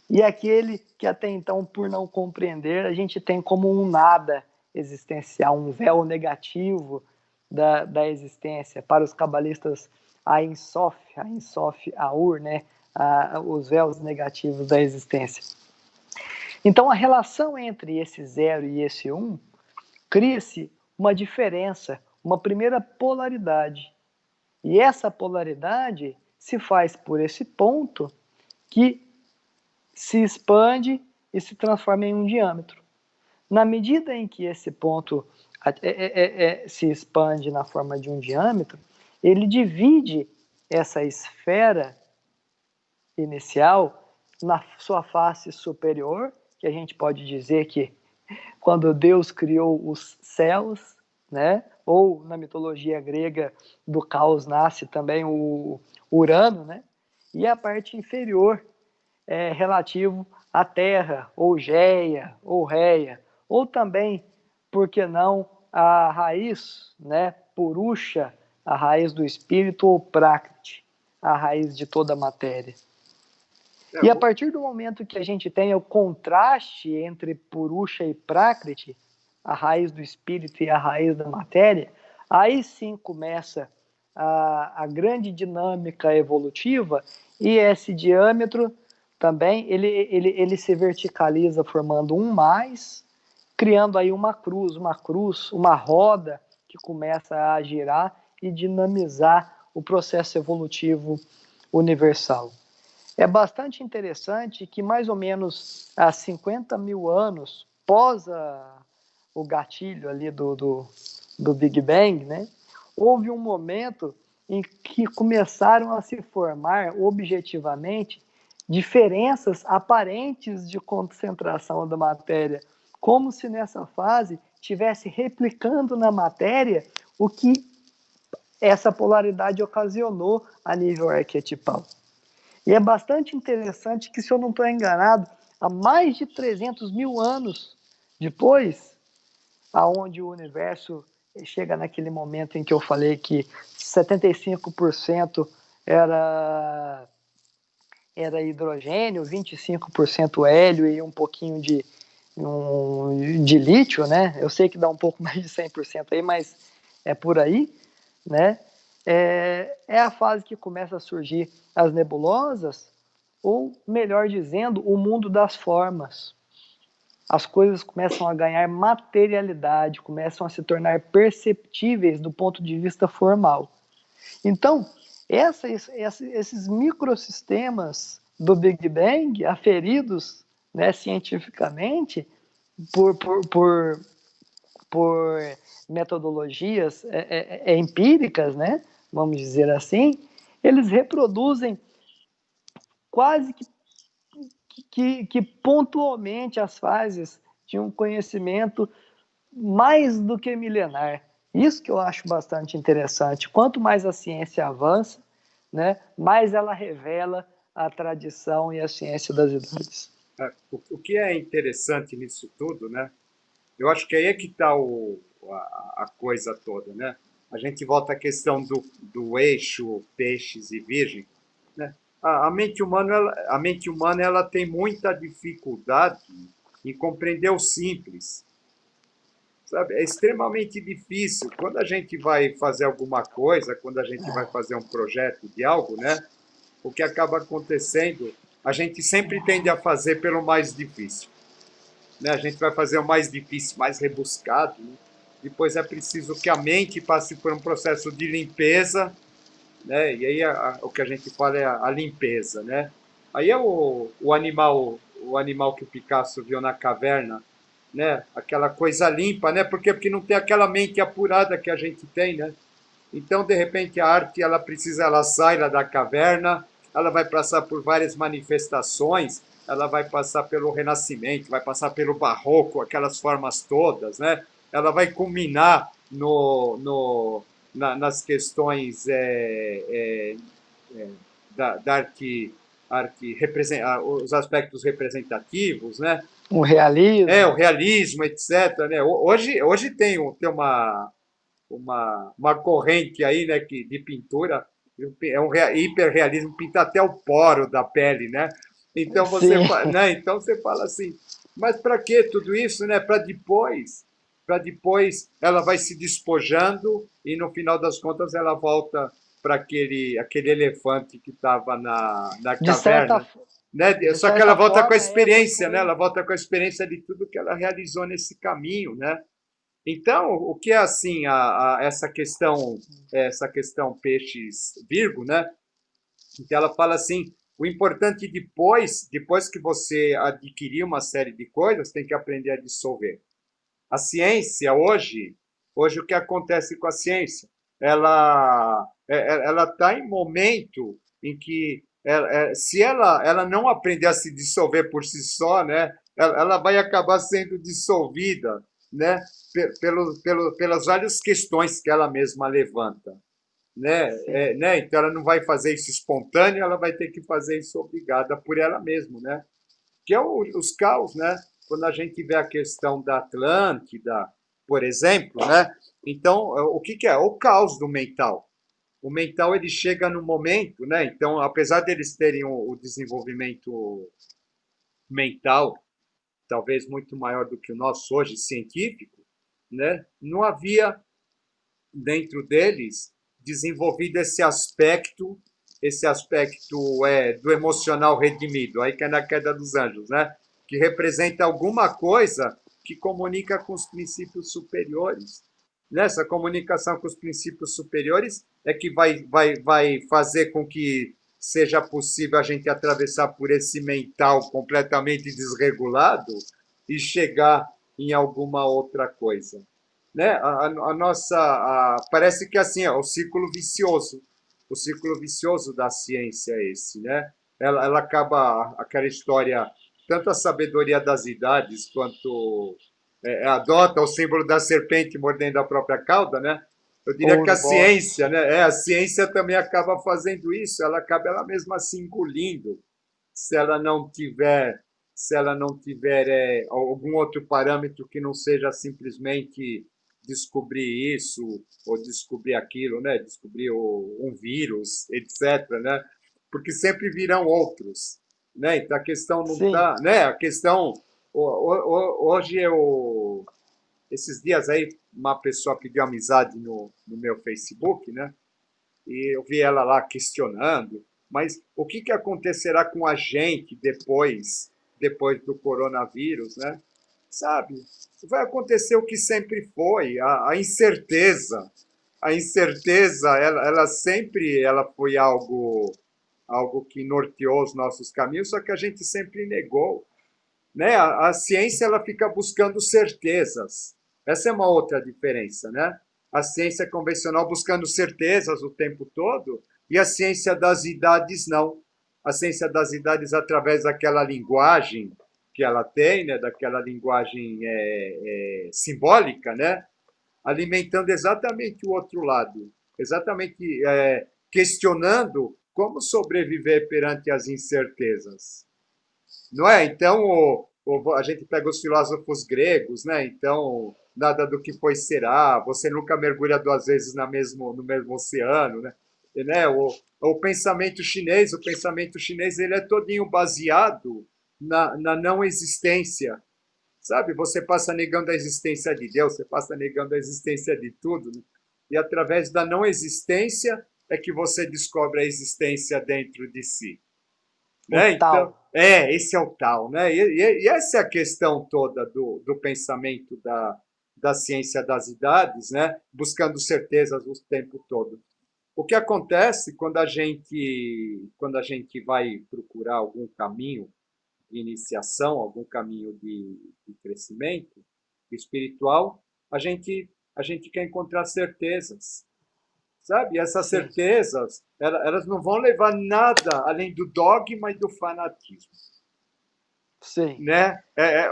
e aquele que até então, por não compreender, a gente tem como um nada existencial, um véu negativo da existência. Para os cabalistas, a Ein Sof Aur, né? Os véus negativos da existência. Então, a relação entre esse zero e esse um, cria-se uma diferença, uma primeira polaridade. E essa polaridade se faz por esse ponto que se expande e se transforma em um diâmetro. Na medida em que esse ponto se expande na forma de um diâmetro, ele divide essa esfera inicial na sua face superior, que a gente pode dizer que quando Deus criou os céus, né? Ou na mitologia grega do caos nasce também o Urano, né? E a parte inferior relativo à Terra, ou Geia, ou Reia, ou também, por que não, a raiz, né? Purusha, a raiz do espírito, ou Prakriti, a raiz de toda a matéria. E a partir do momento que a gente tem o contraste entre Purusha e Prakriti, a raiz do espírito e a raiz da matéria, aí sim começa a grande dinâmica evolutiva, e esse diâmetro também ele se verticaliza formando um mais, criando aí uma cruz, uma roda que começa a girar e dinamizar o processo evolutivo universal. É bastante interessante que mais ou menos há 50 mil anos, pós o gatilho ali do Big Bang, né, houve um momento em que começaram a se formar objetivamente diferenças aparentes de concentração da matéria, como se nessa fase estivesse replicando na matéria o que essa polaridade ocasionou a nível arquetipal. E é bastante interessante que, se eu não estou enganado, há mais de 300 mil anos depois, aonde o universo chega naquele momento em que eu falei que 75% era hidrogênio, 25% hélio e um pouquinho de lítio, né? Eu sei que dá um pouco mais de 100% aí, mas é por aí, né? É a fase que começa a surgir as nebulosas, ou, melhor dizendo, o mundo das formas. As coisas começam a ganhar materialidade, começam a se tornar perceptíveis do ponto de vista formal. Então, esses microsistemas do Big Bang, aferidos, né, cientificamente, por metodologias empíricas, né, vamos dizer assim, eles reproduzem quase que que pontualmente as fases de um conhecimento mais do que milenar. Isso que eu acho bastante interessante. Quanto mais a ciência avança, né, mais ela revela a tradição e a ciência das idades. O que é interessante nisso tudo, né? Eu acho que aí é que está a coisa toda, né? A gente volta à questão do eixo peixes e virgem, né? A mente humana ela tem muita dificuldade em compreender o simples, sabe? É extremamente difícil. Quando a gente vai fazer alguma coisa, quando a gente vai fazer um projeto de algo, né? O que acaba acontecendo, a gente sempre tende a fazer pelo mais difícil, né? A gente vai fazer o mais difícil, mais rebuscado, né? Depois é preciso que a mente passe por um processo de limpeza, né? E aí o que a gente fala é a limpeza, né? Aí é o animal que o Picasso viu na caverna, né? Aquela coisa limpa, né? Porque não tem aquela mente apurada que a gente tem, né? Então, de repente, a arte ela sai lá da caverna, ela vai passar por várias manifestações, ela vai passar pelo Renascimento, vai passar pelo Barroco, aquelas formas todas, né? Ela vai culminar nas questões da os aspectos representativos, né? O O realismo. realismo, etc. Né? Hoje tem uma corrente aí, né, de pintura, é um hiperrealismo, pinta até o poro da pele, né? Sim, Né? Então você fala assim, mas para que tudo isso, né? Para depois ela vai se despojando e no final das contas ela volta para aquele elefante que estava na de certa, caverna, né? de Só que ela certa volta com a forma, ela experiência, né? foi. Ela volta com a experiência de tudo que ela realizou nesse caminho, né? Então, o que é assim essa questão peixes Virgo, né? Então ela fala assim, o importante depois que você adquirir uma série de coisas, tem que aprender a dissolver. A ciência hoje o que acontece com a ciência? Ela está em momento em que se ela não aprender a se dissolver por si só, né, ela vai acabar sendo dissolvida, né, pelas várias questões que ela mesma levanta, né, Sim, né? Então ela não vai fazer isso espontâneo, ela vai ter que fazer isso obrigada por ela mesma, né? Que é os caos, né? Quando a gente vê a questão da Atlântida, por exemplo, né? Então, o que é? O caos do mental. O mental ele chega no momento, né? Então, apesar deles terem o desenvolvimento mental talvez muito maior do que o nosso hoje científico, né? Não havia dentro deles desenvolvido esse aspecto do emocional redimido, aí que é na queda dos anjos, né? Que representa alguma coisa que comunica com os princípios superiores. Nessa comunicação com os princípios superiores é que vai fazer com que seja possível a gente atravessar por esse mental completamente desregulado e chegar em alguma outra coisa, né? A nossa parece que assim é o ciclo vicioso da ciência é esse, né? Ela acaba aquela história, tanto a sabedoria das idades quanto adota o símbolo da serpente mordendo a própria cauda, né? Eu diria que a Ouroboros. ciência, né? A ciência também acaba fazendo isso, ela acaba ela mesma se engolindo se ela não tiver algum outro parâmetro que não seja simplesmente descobrir isso ou descobrir aquilo, né? Descobrir um vírus, etc., né? Porque sempre virão outros, né? Então a questão não Sim, está, né? A questão hoje esses dias aí uma pessoa pediu amizade no meu Facebook, né? E eu vi ela lá questionando, mas o que, que acontecerá com a gente depois do coronavírus, né? Sabe? Vai acontecer o que sempre foi, a incerteza. A incerteza, ela sempre ela foi algo que norteou os nossos caminhos, só que a gente sempre negou, né? A ciência ela fica buscando certezas. Essa é uma outra diferença, né? A ciência convencional buscando certezas o tempo todo e a ciência das idades não. a ciência das idades através daquela linguagem que ela tem, né, daquela linguagem simbólica, né, alimentando exatamente o outro lado, exatamente questionando como sobreviver perante as incertezas, não é? Então, a gente pega os filósofos gregos, né? Então, nada do que foi será, você nunca mergulha duas vezes no mesmo oceano, né? E, né? O pensamento chinês, ele é todinho baseado na não existência, sabe? Você passa negando a existência de Deus, você passa negando a existência de tudo, né? E através da não existência é que você descobre a existência dentro de si, O né? Então, tal. esse é o tal, né? E essa é a questão toda do pensamento da ciência das idades, né? Buscando certezas o tempo todo. O que acontece quando a gente vai procurar algum caminho de iniciação, algum caminho de crescimento espiritual, a gente quer encontrar certezas, sabe? E essas Sim. certezas, elas não vão levar nada além do dogma e do fanatismo, Sim. né?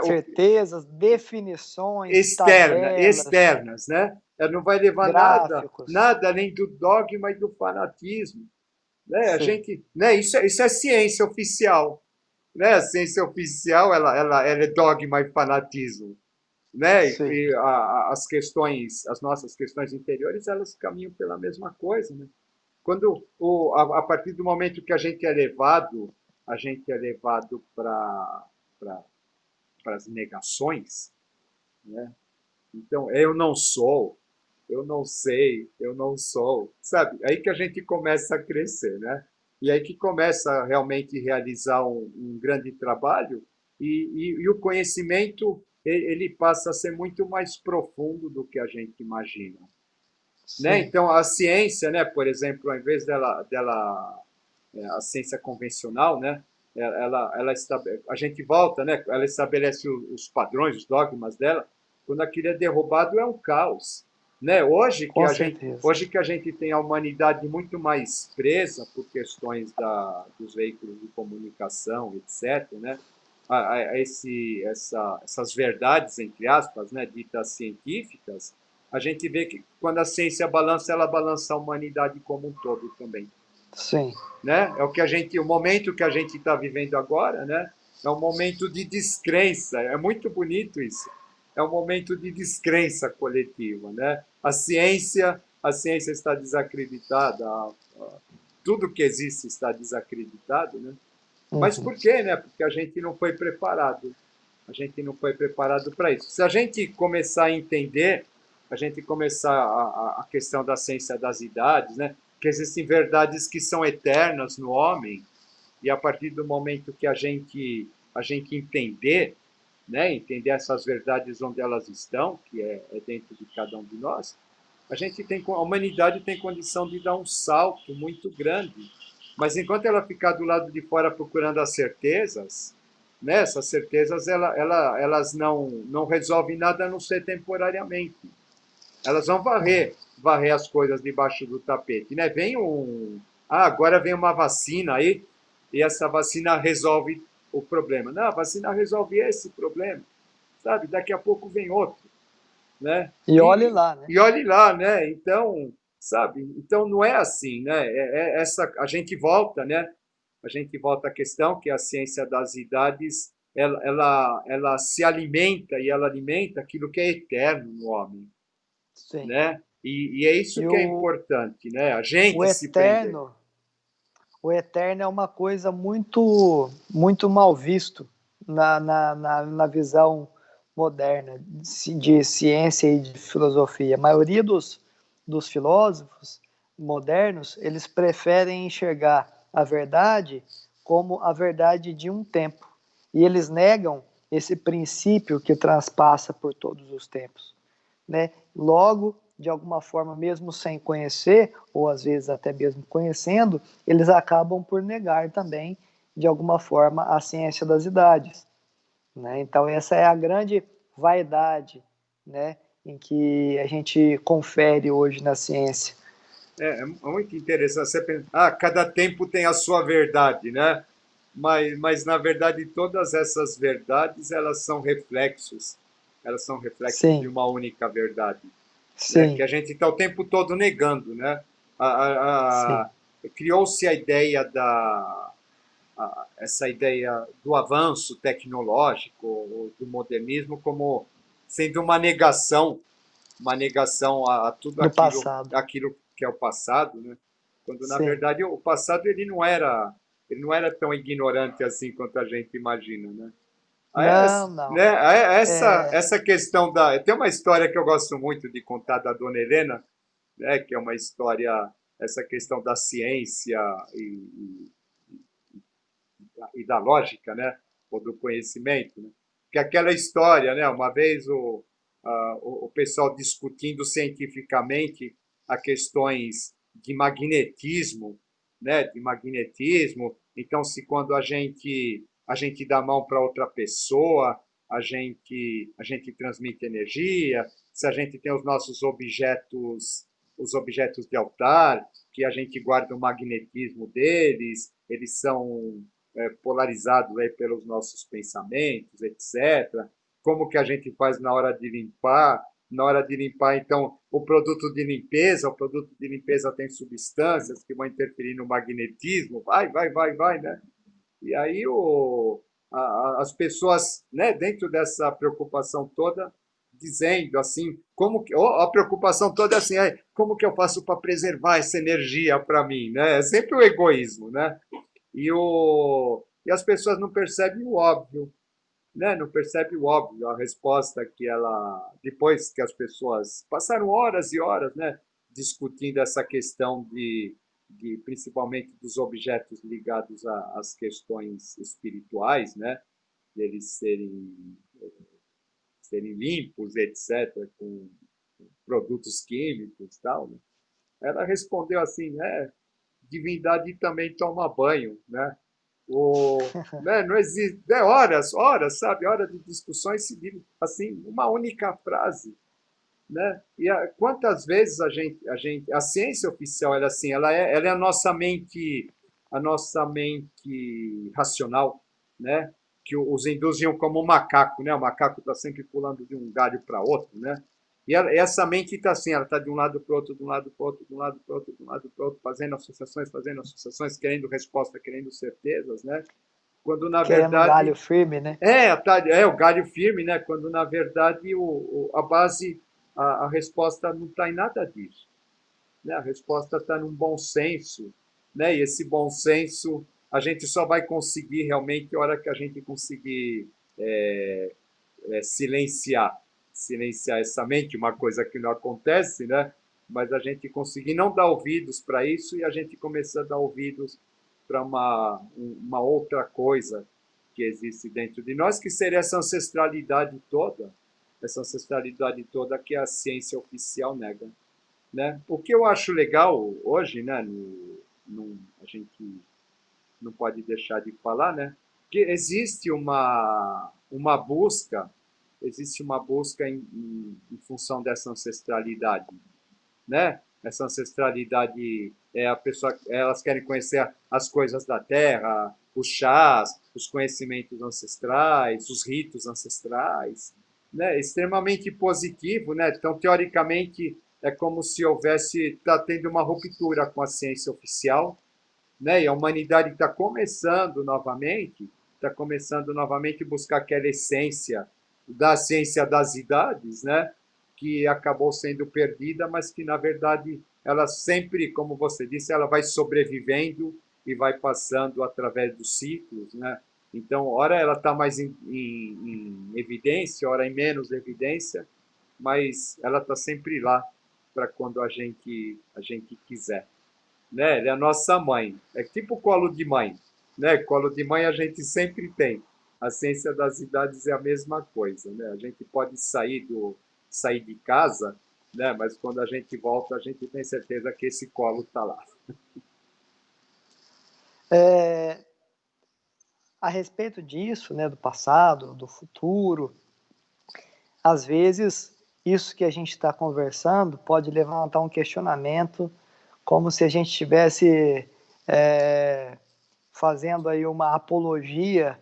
Certezas, definições, tabelas, Externas, né? Ela não vai levar gráficos. nada além do dogma e do fanatismo, né? A Sim. gente, né? Isso é ciência oficial, né? A ciência oficial, ela é dogma e fanatismo, né? Sim. As questões, as nossas questões interiores, elas caminham pela mesma coisa, né? Quando a partir do momento que a gente é levado para as negações, né? Então, eu não sou, eu não sei, eu não sou, sabe? Aí que a gente começa a crescer, né? E aí que começa a realmente realizar um grande trabalho e o conhecimento ele passa a ser muito mais profundo do que a gente imagina, né? Sim. Então a ciência, né? Por exemplo, ao invés a ciência convencional, né? A gente volta, né? Ela estabelece os padrões, os dogmas dela. Quando aquilo é derrubado, é um caos, né? Com certeza. Hoje que a gente tem a humanidade muito mais presa por questões dos veículos de comunicação, etc., né? Essas verdades, entre aspas, né, ditas científicas, a gente vê que quando a ciência balança, ela balança a humanidade como um todo também, Sim. né? É o momento que a gente está vivendo agora, né? É um momento de descrença. É muito bonito isso. É um momento de descrença coletiva, né? A ciência está desacreditada, tudo que existe está desacreditado, né? Mas Uhum. por quê, né? Porque a gente não foi preparado. A gente não foi preparado para isso. Se a gente começar a entender, a gente começar a questão da ciência das idades, né? Que existem verdades que são eternas no homem, e a partir do momento que a gente entender, né? Entender essas verdades onde elas estão, que é dentro de cada um de nós, a humanidade tem condição de dar um salto muito grande. Mas enquanto ela ficar do lado de fora procurando as certezas, né, essas certezas elas não resolvem nada a não ser temporariamente. Elas vão Uhum. varrer as coisas debaixo do tapete, né? Agora vem uma vacina aí e essa vacina resolve o problema. Não, a vacina resolve esse problema, sabe? Daqui a pouco vem outro, né? E olhe lá, né? E olhe lá, né? Então, sabe? Então não é assim, né? Essa a gente volta, né? A gente volta à questão que a ciência das idades ela se alimenta e ela alimenta aquilo que é eterno no homem, Sim. né? E é isso E que é importante, né? A o gente se prender. eterno, o eterno é uma coisa muito, muito mal visto na visão moderna de ciência e de filosofia. A maioria dos filósofos modernos, eles preferem enxergar a verdade como a verdade de um tempo. E eles negam esse princípio que transpassa por todos os tempos, né? Logo, de alguma forma, mesmo sem conhecer, ou às vezes até mesmo conhecendo, eles acabam por negar também, de alguma forma, a ciência das idades, né? Então, essa é a grande vaidade, né, em que a gente confere hoje na ciência. É muito interessante. Você pensa, cada tempo tem a sua verdade, né? Mas na verdade todas essas verdades elas são reflexos de Sim, uma única verdade, né? Que sim, a gente está o tempo todo negando, né? A, a, sim. a, criou-se a ideia essa ideia do avanço tecnológico, do modernismo como sendo uma negação a tudo Do passado. aquilo que é o passado, né? Quando na Sim. verdade o passado ele não era tão ignorante assim quanto a gente imagina, né? Não, não. É, Essa questão da tem uma história que eu gosto muito de contar da Dona Helena, né? Que é uma história essa questão da ciência e da lógica, né? Ou do conhecimento, né? Que aquela história, né? Uma vez o pessoal discutindo cientificamente a questões de magnetismo, né? De magnetismo. Então, se quando a gente dá a mão para outra pessoa, a gente transmite energia, se a gente tem os objetos de altar, que a gente guarda o magnetismo deles, eles são polarizados aí pelos nossos pensamentos, etc. Como que a gente faz na hora de limpar? Na hora de limpar, então, o produto de limpeza tem substâncias que vão interferir no magnetismo, vai, né? E aí as pessoas, né, dentro dessa preocupação toda, dizendo assim, como que a preocupação toda é assim, como que eu faço para preservar essa energia para mim, né? É sempre o egoísmo, né? E as pessoas não percebem o óbvio, né? Não percebem o óbvio, a resposta que ela, depois que as pessoas passaram horas e horas, né, discutindo essa questão principalmente dos objetos ligados às questões espirituais, né, deles serem limpos, etc., com produtos químicos e tal, né? Ela respondeu assim, divindade também toma banho, né? Né, não existe, horas, sabe, horas de discussões seguindo assim uma única frase, né? Quantas vezes a ciência oficial ela é assim, ela é a nossa mente racional, né? Que os hindus viam como um macaco, né? O macaco está sempre pulando de um galho para outro, né? Essa mente está assim, ela está de um lado para o outro, de um lado para o outro, de um lado para o outro, de um lado para o outro, fazendo associações, querendo resposta, querendo certezas, né? Quando na querendo um galho verdade firme, né? o galho firme, né? Quando na verdade a base, a resposta não está em nada disso, né? A resposta está num bom senso, né? E esse bom senso a gente só vai conseguir realmente a hora que a gente conseguir silenciar essa mente, uma coisa que não acontece, né? Mas a gente conseguir não dar ouvidos para isso e a gente começar a dar ouvidos para uma outra coisa que existe dentro de nós, que seria essa ancestralidade toda que a ciência oficial nega, né? O que eu acho legal hoje, né? A gente não pode deixar de falar, né? Que existe uma busca em função dessa ancestralidade, né? Essa ancestralidade a pessoa, elas querem conhecer as coisas da terra, os chás, os conhecimentos ancestrais, os ritos ancestrais, né? Extremamente positivo, né? Então, teoricamente, é como se está tendo uma ruptura com a ciência oficial, né? E a humanidade está começando novamente a buscar aquela essência da ciência das idades, né? Que acabou sendo perdida, mas que na verdade ela sempre, como você disse, ela vai sobrevivendo e vai passando através dos ciclos, né? Então, ora ela está mais em evidência, ora em menos evidência, mas ela está sempre lá para quando a gente quiser, né? Ele é a nossa mãe. É tipo colo de mãe, né? Colo de mãe a gente sempre tem. A ciência das idades é a mesma coisa, né? A gente pode sair de casa, né? Mas quando a gente volta, a gente tem certeza que esse colo está lá. É, a respeito disso, né, do passado, do futuro, às vezes isso que a gente está conversando pode levantar um questionamento como se a gente estivesse fazendo aí uma apologia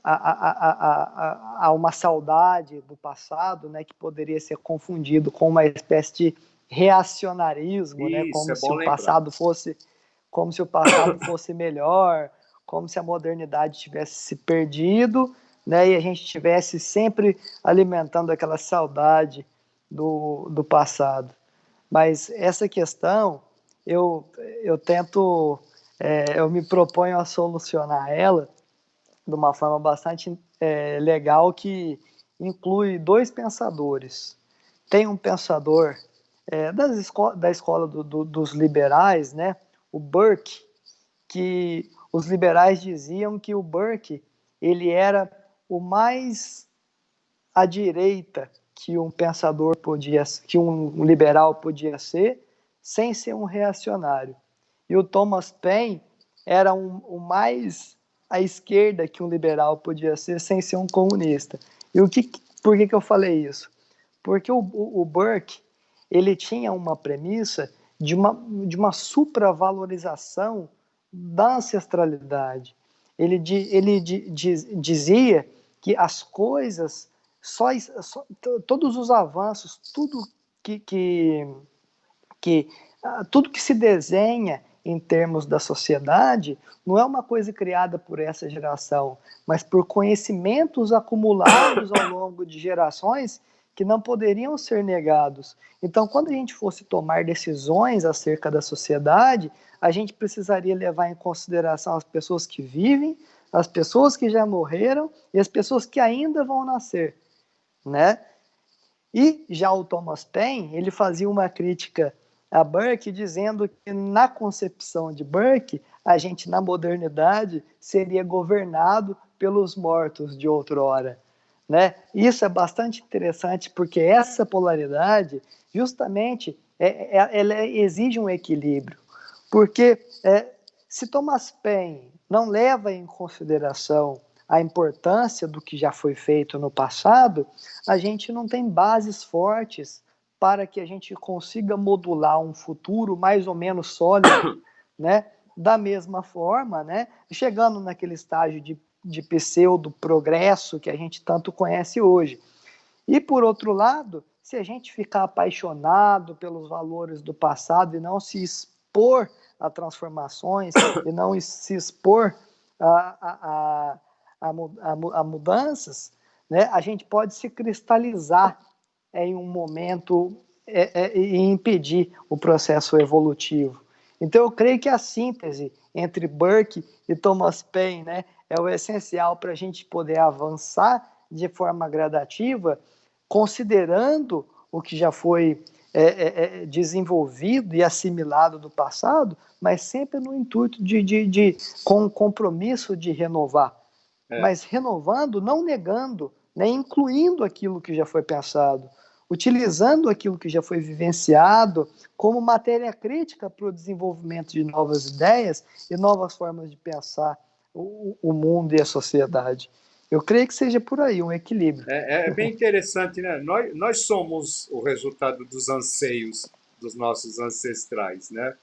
a uma saudade do passado, né, que poderia ser confundido com uma espécie de reacionarismo, né, Isso, é bom lembrar. como se o passado fosse melhor, como se a modernidade tivesse se perdido, né, e a gente estivesse sempre alimentando aquela saudade do passado. Mas essa questão, eu tento, eu me proponho a solucionar ela de uma forma bastante legal, que inclui dois pensadores. Tem um pensador da escola dos liberais, né, o Burke, que os liberais diziam que o Burke ele era o mais à direita que um pensador podia, que um liberal podia ser, sem ser um reacionário. E o Thomas Paine era o mais à esquerda que um liberal podia ser, sem ser um comunista. E por que eu falei isso? Porque o Burke ele tinha uma premissa de uma supravalorização da ancestralidade. Ele dizia que as coisas, todos os avanços, que, que, tudo que se desenha em termos da sociedade não é uma coisa criada por essa geração, mas por conhecimentos acumulados ao longo de gerações que não poderiam ser negados. Então, quando a gente fosse tomar decisões acerca da sociedade, a gente precisaria levar em consideração as pessoas que vivem, as pessoas que já morreram e as pessoas que ainda vão nascer, né? E já o Thomas Paine, ele fazia uma crítica a Burke, dizendo que na concepção de Burke, a gente na modernidade seria governado pelos mortos de outrora, né? Isso é bastante interessante, porque essa polaridade, justamente, ela exige um equilíbrio, porque se Thomas Paine não leva em consideração a importância do que já foi feito no passado, a gente não tem bases fortes para que a gente consiga modular um futuro mais ou menos sólido, né? Da mesma forma, né? Chegando naquele estágio de pseudo-progresso que a gente tanto conhece hoje. E, por outro lado, se a gente ficar apaixonado pelos valores do passado e não se expor a transformações e não se expor a mudanças, né, a gente pode se cristalizar em um momento e impedir o processo evolutivo. Então, eu creio que a síntese entre Burke e Thomas Paine, né, é o essencial para a gente poder avançar de forma gradativa, considerando o que já foi desenvolvido e assimilado do passado, mas sempre no intuito com o compromisso de renovar. Mas renovando, não negando, né, incluindo aquilo que já foi pensado, utilizando aquilo que já foi vivenciado como matéria crítica para o desenvolvimento de novas ideias e novas formas de pensar o mundo e a sociedade. Eu creio que seja por aí, um equilíbrio. É bem interessante, né? Nós somos o resultado dos anseios dos nossos ancestrais, né?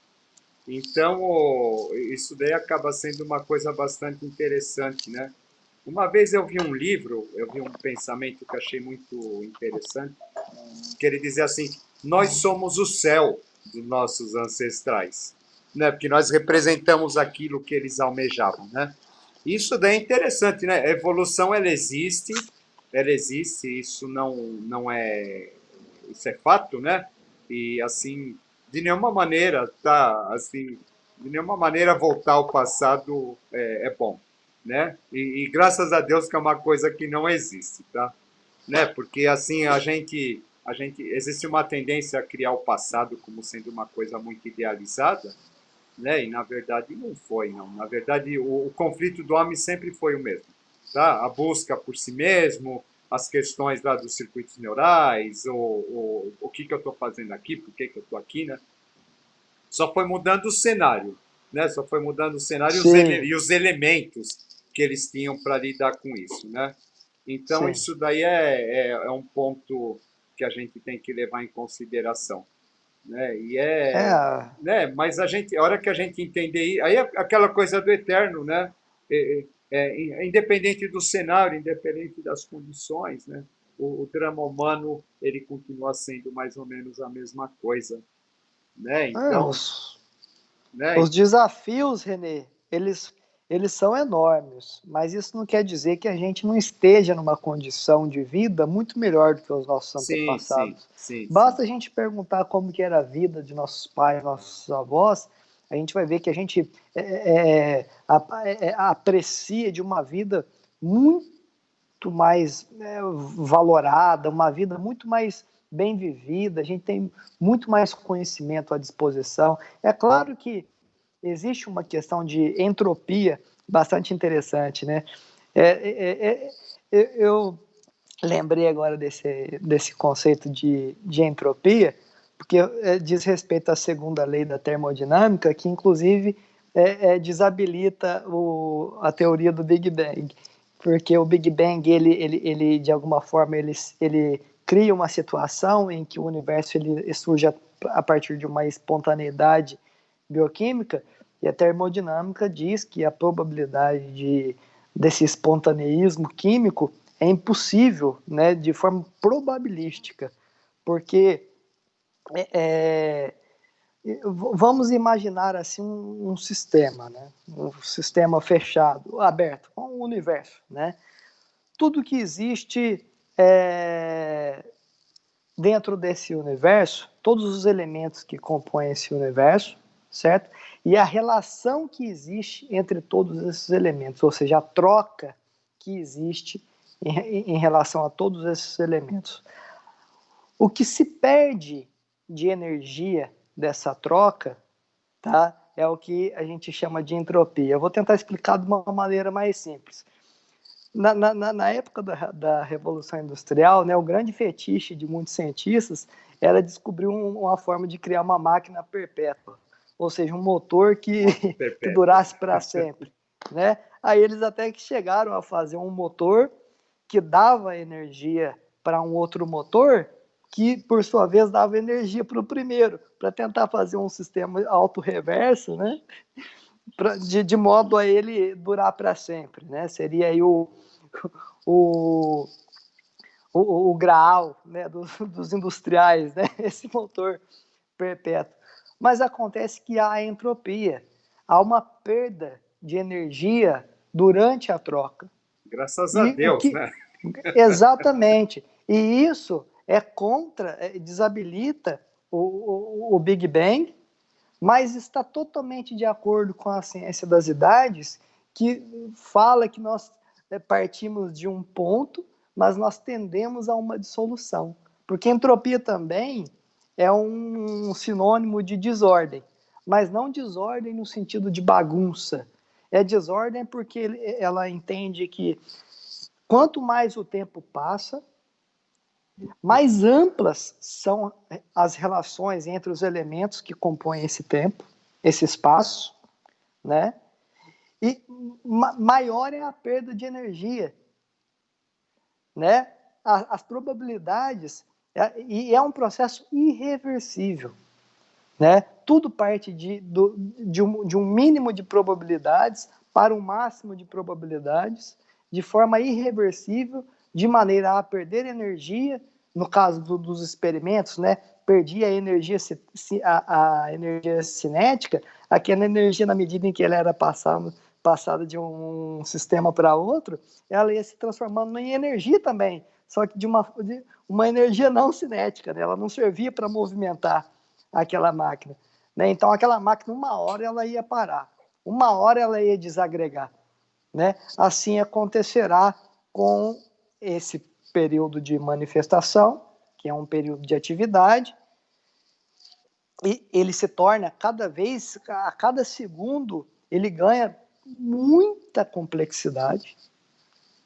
Então, isso daí acaba sendo uma coisa bastante interessante, né? Uma vez eu vi um livro, eu vi um pensamento que achei muito interessante, que ele dizia assim: nós somos o céu dos nossos ancestrais, né? Porque nós representamos aquilo que eles almejavam, né? Isso daí é interessante, né? A evolução ela existe, isso não é, isso é fato, né? E assim, de nenhuma maneira, tá, assim, de nenhuma maneira voltar ao passado é bom, né? E graças a Deus que é uma coisa que não existe, tá? Né? Porque assim a gente existe uma tendência a criar o passado como sendo uma coisa muito idealizada, né? E na verdade não foi, não. Na verdade o conflito do homem sempre foi o mesmo, tá? A busca por si mesmo, as questões lá dos circuitos neurais, o que eu estou fazendo aqui, por que eu estou aqui, né? Só foi mudando o cenário, né? Só foi mudando o cenário Sim, e os elementos que eles tinham para lidar com isso, né? Então, sim. isso daí é um ponto que a gente tem que levar em consideração. né? É, Né? Mas a hora que a gente entender, aí é aquela coisa do eterno, né? Independente do cenário, independente das condições, né? O drama humano ele continua sendo mais ou menos a mesma coisa, né? é, Então, os né? desafios, Renê, eles são enormes, mas isso não quer dizer que a gente não esteja numa condição de vida muito melhor do que os nossos Sim, sim, antepassados. sim, sim. Basta a gente perguntar como que era a vida de nossos pais, nossos avós, a gente vai ver que a gente aprecia de uma vida muito mais valorada, uma vida muito mais bem vivida, a gente tem muito mais conhecimento à disposição. É claro que existe uma questão de entropia bastante interessante, né? Eu lembrei agora desse conceito de entropia, porque diz respeito à segunda lei da termodinâmica, que inclusive desabilita a teoria do Big Bang, porque o Big Bang, ele de alguma forma, ele cria uma situação em que o universo ele surge a partir de uma espontaneidade bioquímica, e a termodinâmica diz que a probabilidade desse espontaneísmo químico é impossível, né, de forma probabilística, porque é, vamos imaginar assim um sistema, né, um sistema fechado, aberto, um universo, né? Tudo que existe dentro desse universo, todos os elementos que compõem esse universo, certo? E a relação que existe entre todos esses elementos, ou seja, a troca que existe em relação a todos esses elementos. O que se perde de energia dessa troca, tá? É o que a gente chama de entropia. Eu vou tentar explicar de uma maneira mais simples. Na época da Revolução Industrial, né, o grande fetiche de muitos cientistas era descobrir uma forma de criar uma máquina perpétua, ou seja, um motor Moto que perpétuo. durasse para sempre. Né? Aí eles até que chegaram a fazer um motor que dava energia para um outro motor, que por sua vez dava energia para o primeiro, para tentar fazer um sistema auto-reverso, né? De modo a ele durar para sempre. Né? Seria aí o, o graal, né, dos industriais, né, esse motor perpétuo. Mas acontece que há entropia, há uma perda de energia durante a troca. Graças a E o Deus, que né? exatamente, e isso desabilita o Big Bang, mas está totalmente de acordo com a ciência das idades, que fala que nós partimos de um ponto, mas nós tendemos a uma dissolução. Porque entropia também é um sinônimo de desordem, mas não desordem no sentido de bagunça. É desordem porque ela entende que quanto mais o tempo passa, mais amplas são as relações entre os elementos que compõem esse tempo, esse espaço, né? E maior é a perda de energia, né? As probabilidades, e é um processo irreversível, né? Tudo parte de um mínimo de probabilidades para um máximo de probabilidades, de forma irreversível, de maneira a perder energia, no caso dos experimentos, né? Perdia a energia cinética, aquela energia, na medida em que ela era passada de um sistema para outro, ela ia se transformando em energia também, só que de uma energia não cinética, né? Ela não servia para movimentar aquela máquina. Né? Então, aquela máquina, uma hora ela ia parar, uma hora ela ia desagregar. Né? Assim acontecerá com esse período de manifestação, que é um período de atividade, e ele se torna a cada segundo, ele ganha muita complexidade.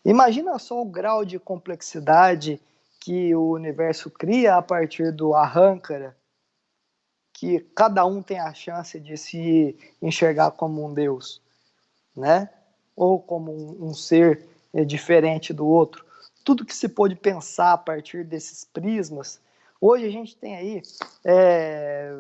Imagina só o grau de complexidade que o universo cria a partir do Ahankara, que cada um tem a chance de se enxergar como um Deus, né? Ou como um ser diferente do outro. Tudo que se pôde pensar a partir desses prismas Hoje a gente tem aí, é,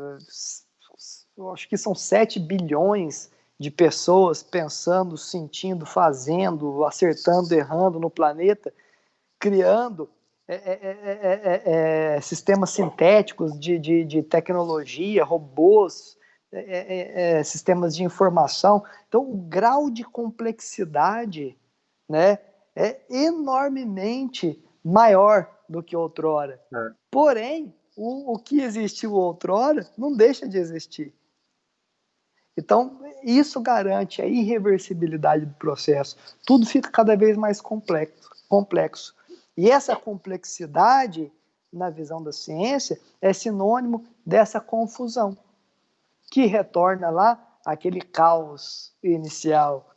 eu acho que são 7 bilhões de pessoas pensando, sentindo, fazendo, acertando, errando no planeta, criando sistemas sintéticos de tecnologia, robôs, sistemas de informação. Então, o grau de complexidade, né, é enormemente maior do que outrora. É. Porém, o que existiu outrora não deixa de existir. Então, isso garante a irreversibilidade do processo. Tudo fica cada vez mais complexo. E essa complexidade, na visão da ciência, é sinônimo dessa confusão, que retorna lá aquele caos inicial.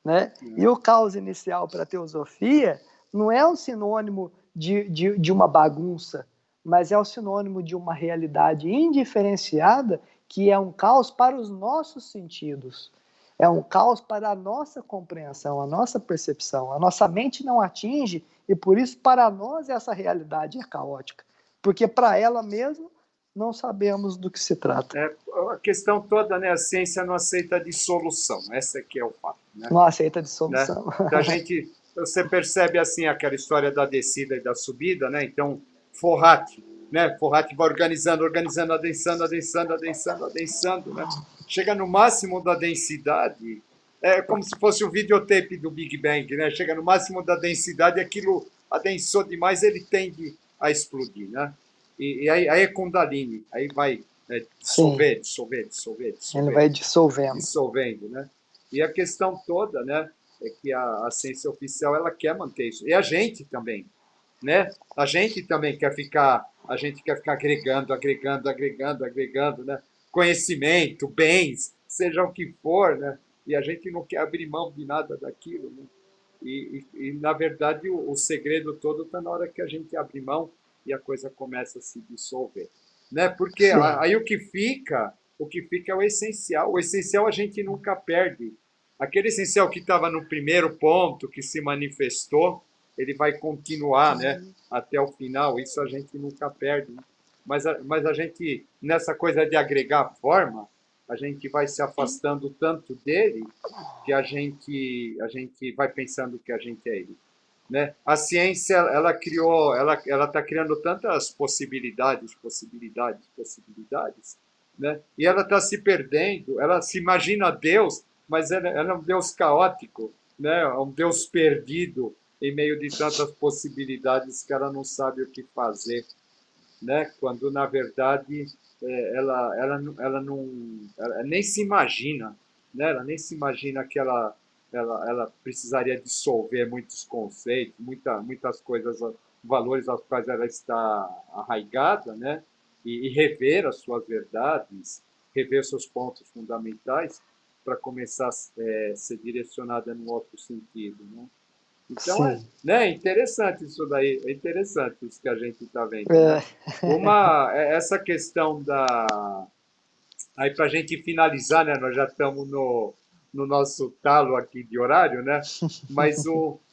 Né? E o caos inicial para a teosofia não é um sinônimo de uma bagunça, mas é o sinônimo de uma realidade indiferenciada que é um caos para os nossos sentidos. É um caos para a nossa compreensão, a nossa percepção. A nossa mente não atinge e, por isso, para nós, essa realidade é caótica. Porque para ela mesma, não sabemos do que se trata. A questão toda, né? A ciência não aceita dissolução. Esse aqui é o fato. Né? Não aceita dissolução. Né? Você percebe assim aquela história da descida e da subida, né? Então, Forrat, né? Forrat vai organizando, adensando, né? Chega no máximo da densidade, é como se fosse o videotape do Big Bang, né? Chega no máximo da densidade, aquilo adensou demais, ele tende a explodir, né? E aí é Kundalini, aí vai dissolver. Ele vai dissolvendo. Dissolvendo, né? E a questão toda, né, é que a ciência oficial ela quer manter isso. E a gente também, né? A gente também quer ficar agregando, né? Conhecimento, bens, seja o que for, né? E a gente não quer abrir mão de nada daquilo, né? E na verdade, o segredo todo está na hora que a gente abre mão e a coisa começa a se dissolver. Né? Porque aí o que fica é o essencial. O essencial a gente nunca perde. Aquele essencial que estava no primeiro ponto, que se manifestou, ele vai continuar, né, até o final. Isso a gente nunca perde. Né? Mas a gente, nessa coisa de agregar forma, a gente vai se afastando tanto dele que a gente vai pensando que a gente é ele. Né? A ciência ela está criando tantas possibilidades, né? E ela está se perdendo. Ela se imagina Deus, mas ela é um Deus caótico, né? É um Deus perdido em meio de tantas possibilidades que ela não sabe o que fazer, né? Quando na verdade ela nem se imagina, né? Ela nem se imagina que ela precisaria dissolver muitos conceitos, muitas coisas, valores aos quais ela está arraigada, né? E rever as suas verdades, rever seus pontos fundamentais para começar a ser direcionada num outro sentido, né? Então, né, interessante isso daí, é interessante isso que a gente está vendo. Né? Essa questão da... Aí, para a gente finalizar, né, nós já estamos no nosso talo aqui de horário, né? Mas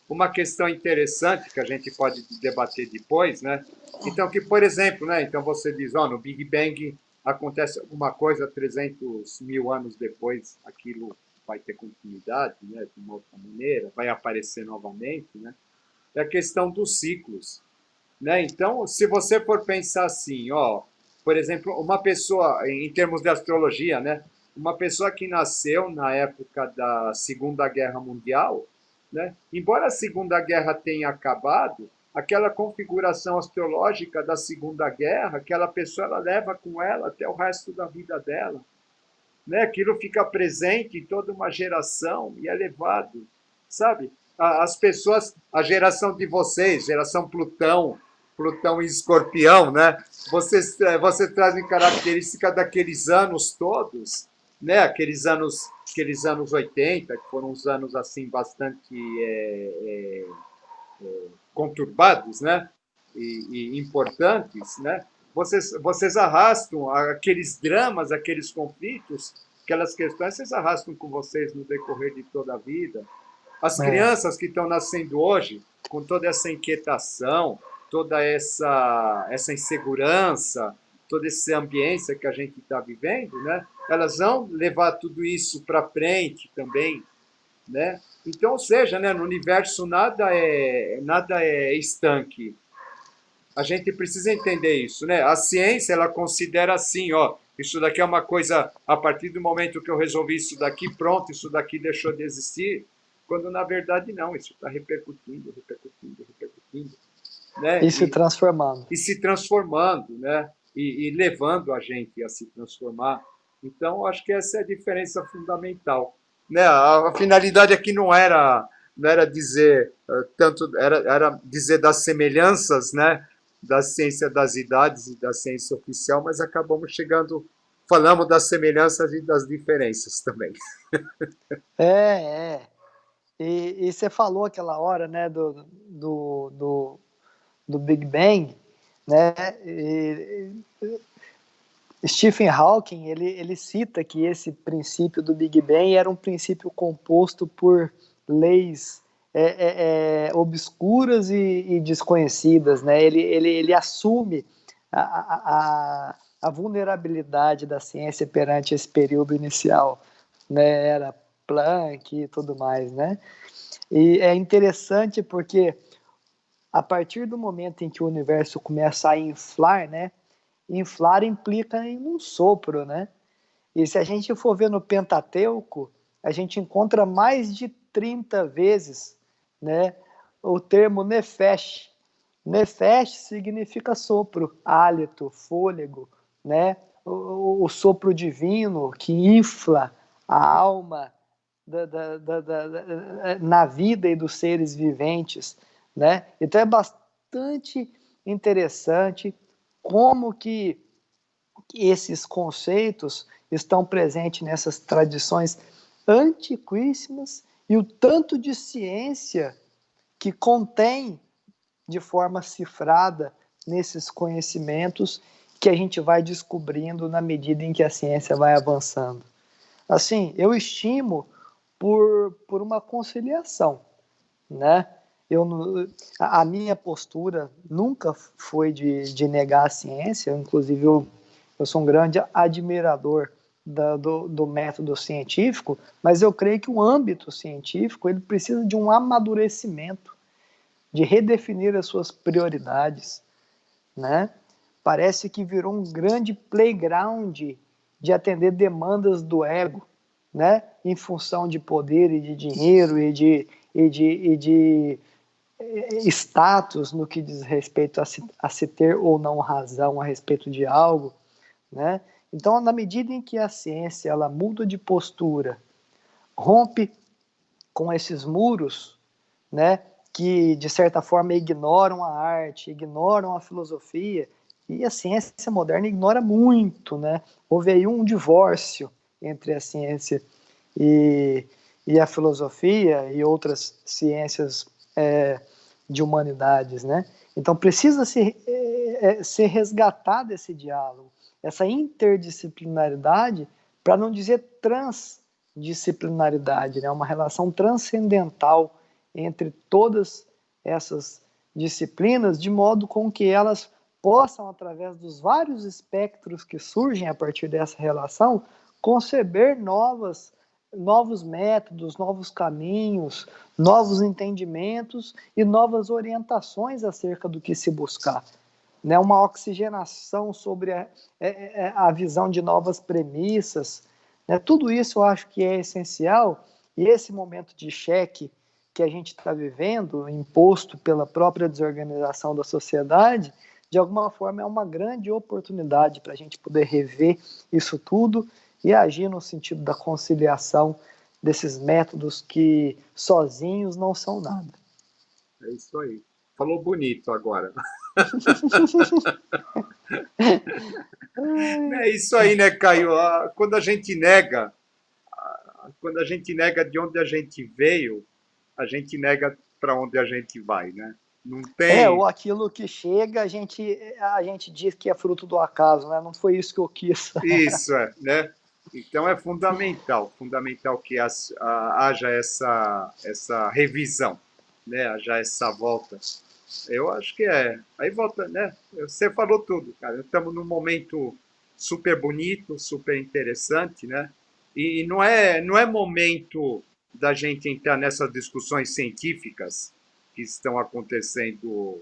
uma questão interessante que a gente pode debater depois, né? Então, que, por exemplo, né, então você diz, no Big Bang acontece alguma coisa 300 mil anos depois, aquilo vai ter continuidade, né, de uma outra maneira, vai aparecer novamente, né? É a questão dos ciclos, né? Então, se você for pensar assim, por exemplo, uma pessoa, em termos de astrologia, né, uma pessoa que nasceu na época da Segunda Guerra Mundial, né, embora a Segunda Guerra tenha acabado, aquela configuração astrológica da Segunda Guerra, aquela pessoa ela leva com ela até o resto da vida dela. Né? Aquilo fica presente em toda uma geração e é levado, sabe? As pessoas, a geração de vocês, geração Plutão e Escorpião, né? Vocês trazem característica daqueles anos todos, né? Aqueles anos 80, que foram uns anos assim bastante conturbados, né? E importantes, né? Vocês arrastam aqueles dramas, aqueles conflitos, aquelas questões, vocês arrastam com vocês no decorrer de toda a vida. As crianças que estão nascendo hoje, com toda essa inquietação, toda essa insegurança, toda essa ambiência que a gente está vivendo, né? Elas vão levar tudo isso para frente também, né? Então, ou seja, né, no universo nada é estanque. A gente precisa entender isso, né? A ciência ela considera assim, ó, isso daqui é uma coisa a partir do momento que eu resolvi isso daqui, pronto, isso daqui deixou de existir, quando na verdade não, isso está repercutindo, repercutindo, repercutindo, né? E se transformando. E se transformando, né? E levando a gente a se transformar. Então, acho que essa é a diferença fundamental, né? A finalidade aqui não era dizer tanto era dizer das semelhanças, né? Da ciência das idades e da ciência oficial, mas acabamos chegando falamos das semelhanças e das diferenças também. É, é. E você falou aquela hora, né, do Big Bang, né? Stephen Hawking ele cita que esse princípio do Big Bang era um princípio composto por leis obscuras e desconhecidas, né? Ele assume a vulnerabilidade da ciência perante esse período inicial, né? Era Planck e tudo mais, né? E é interessante porque a partir do momento em que o universo começa a inflar, né? Inflar implica em um sopro, né? E se a gente for ver no Pentateuco, a gente encontra mais de 30 vezes, né, o termo nefesh. Nefesh significa sopro, hálito, fôlego, né? O sopro divino que infla a alma na vida e dos seres viventes, né? Então é bastante interessante como que esses conceitos estão presentes nessas tradições antiquíssimas e o tanto de ciência que contém de forma cifrada nesses conhecimentos que a gente vai descobrindo na medida em que a ciência vai avançando. Assim, eu estimo por uma conciliação, né? A minha postura nunca foi de negar a ciência, inclusive eu sou um grande admirador do método científico, mas eu creio que o âmbito científico ele precisa de um amadurecimento, de redefinir as suas prioridades, né? Parece que virou um grande playground de atender demandas do ego, né? Em função de poder e de dinheiro e de status no que diz respeito a se ter ou não razão a respeito de algo, né? Então, na medida em que a ciência ela muda de postura, rompe com esses muros, né, que de certa forma ignoram a arte, ignoram a filosofia, e a ciência moderna ignora muito, né? Houve aí um divórcio entre a ciência e, e a filosofia e outras ciências de humanidades, né? Então precisa ser resgatado esse diálogo, essa interdisciplinaridade, para não dizer transdisciplinaridade, né? Uma relação transcendental entre todas essas disciplinas, de modo com que elas possam, através dos vários espectros que surgem a partir dessa relação, conceber novos métodos, novos caminhos, novos entendimentos e novas orientações acerca do que se buscar. Né? Uma oxigenação sobre a visão de novas premissas. Né? Tudo isso eu acho que é essencial, e esse momento de cheque que a gente está vivendo, imposto pela própria desorganização da sociedade, de alguma forma é uma grande oportunidade para a gente poder rever isso tudo e agir no sentido da conciliação desses métodos que sozinhos não são nada. É isso aí. Falou bonito agora. É isso aí, né, Caio? Quando a gente nega de onde a gente veio, a gente nega para onde a gente vai, né? Não tem Ou aquilo que chega, a gente diz que é fruto do acaso, né? Não foi isso que eu quis. isso, né? Então é fundamental que haja essa revisão, né? Haja essa volta Eu acho que é. Aí volta, né? Você falou tudo, cara. Estamos num momento super bonito, super interessante, né? E não é momento da gente entrar nessas discussões científicas que estão acontecendo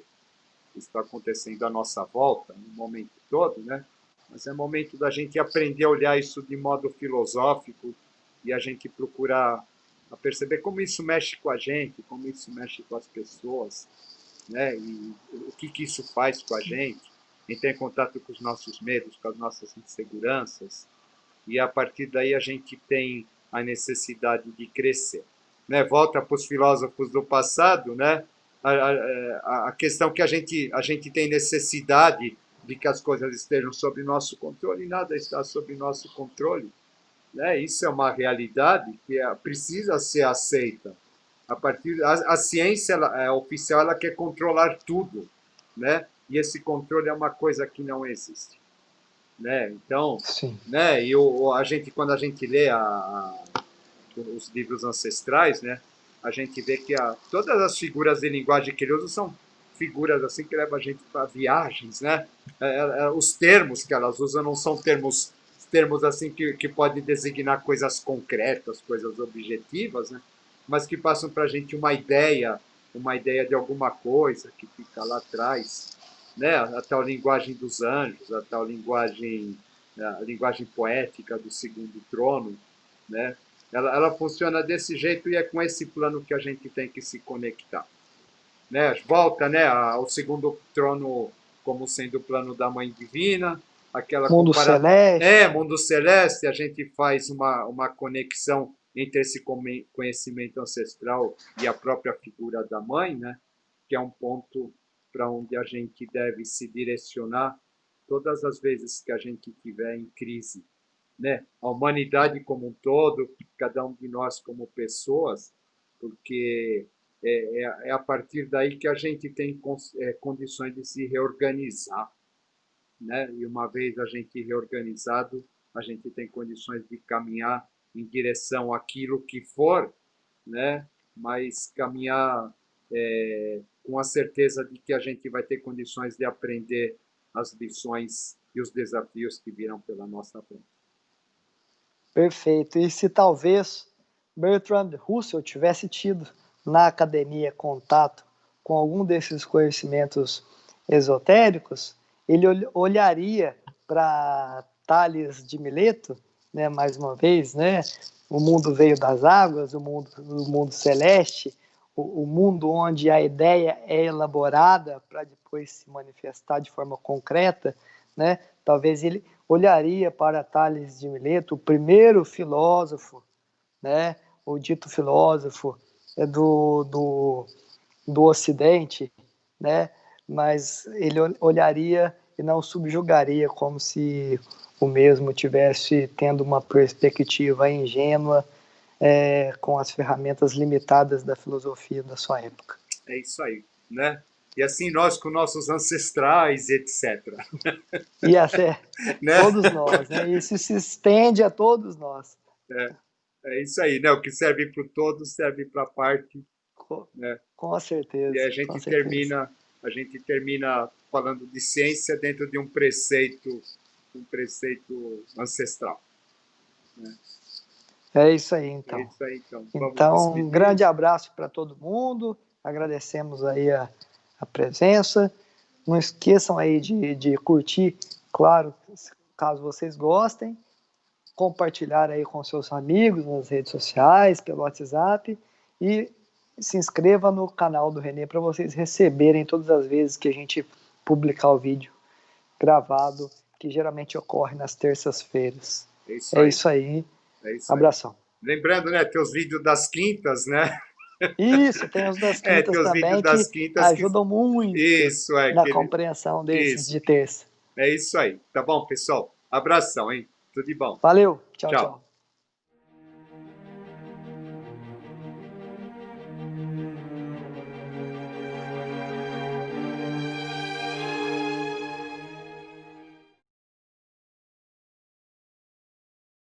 à nossa volta, no momento todo, né? Mas é momento da gente aprender a olhar isso de modo filosófico e a gente procurar a perceber como isso mexe com a gente, como isso mexe com as pessoas, né? E o que, que isso faz com a gente, entrar em contato com os nossos medos, com as nossas inseguranças, e a partir daí a gente tem a necessidade de crescer. Né? Volta para os filósofos do passado, né? A questão que a gente tem necessidade de que as coisas estejam sob nosso controle, e nada está sob nosso controle. Né? Isso é uma realidade que precisa ser aceita. A ciência oficial ela quer controlar tudo, né? E esse controle é uma coisa que não existe, né? Então, Sim. né? E quando a gente lê os livros ancestrais, né? A gente vê que todas as figuras de linguagem que ele usa são figuras assim que levam a gente para viagens, né? Os termos que elas usam não são termos assim que podem designar coisas concretas, coisas objetivas, né? Mas que passam para a gente uma ideia de alguma coisa que fica lá atrás, né? A tal linguagem dos anjos, a linguagem poética do segundo trono, né? Ela funciona desse jeito e é com esse plano que a gente tem que se conectar, né? Volta, né, ao segundo trono como sendo o plano da Mãe Divina, aquela Mundo comparação. celeste. Mundo celeste, a gente faz uma conexão entre esse conhecimento ancestral e a própria figura da mãe, né? Que é um ponto para onde a gente deve se direcionar todas as vezes que a gente estiver em crise, né? A humanidade como um todo, cada um de nós como pessoas, porque é a partir daí que a gente tem condições de se reorganizar, né? E uma vez a gente reorganizado, a gente tem condições de caminhar em direção àquilo que for, né? Mas caminhar com a certeza de que a gente vai ter condições de aprender as lições e os desafios que virão pela nossa frente. Perfeito. E se talvez Bertrand Russell tivesse tido na academia contato com algum desses conhecimentos esotéricos, ele olharia para Tales de Mileto, né, mais uma vez, né, o mundo veio das águas, o mundo celeste, o mundo onde a ideia é elaborada para depois se manifestar de forma concreta, né? Talvez ele olharia para Tales de Mileto, o primeiro filósofo, né? O dito filósofo do Ocidente, né? Mas ele olharia e não subjugaria como se o mesmo tivesse tendo uma perspectiva ingênua com as ferramentas limitadas da filosofia da sua época. É isso aí, né? E assim nós com nossos ancestrais, etc. E até Né? todos nós, né? Isso se estende a todos nós. É, é isso aí, né? O que serve para o todo serve para a parte, né? Com E aí certeza, com certeza. a gente termina falando de ciência dentro de um preceito ancestral. Né? É isso aí, É então. isso aí, então. Vamos Então, um despedir. grande abraço para todo mundo. Agradecemos aí a presença. Não esqueçam aí de curtir, claro, caso vocês gostem. Compartilhar aí com seus amigos nas redes sociais, pelo WhatsApp. E se inscreva no canal do Renê para vocês receberem todas as vezes que a gente publicar o vídeo gravado, que geralmente ocorre nas terças-feiras. É isso É aí. isso aí. É isso aí. Abração. Lembrando, né? Tem os vídeos das quintas, né? Isso, tem os das Tem quintas os vídeos também das que quintas que. ajudam muito Isso, é na aquele. compreensão desses Isso. de terça. É isso aí. Tá bom, pessoal? Abração, hein? Tudo de bom. Valeu, tchau, Tchau. tchau.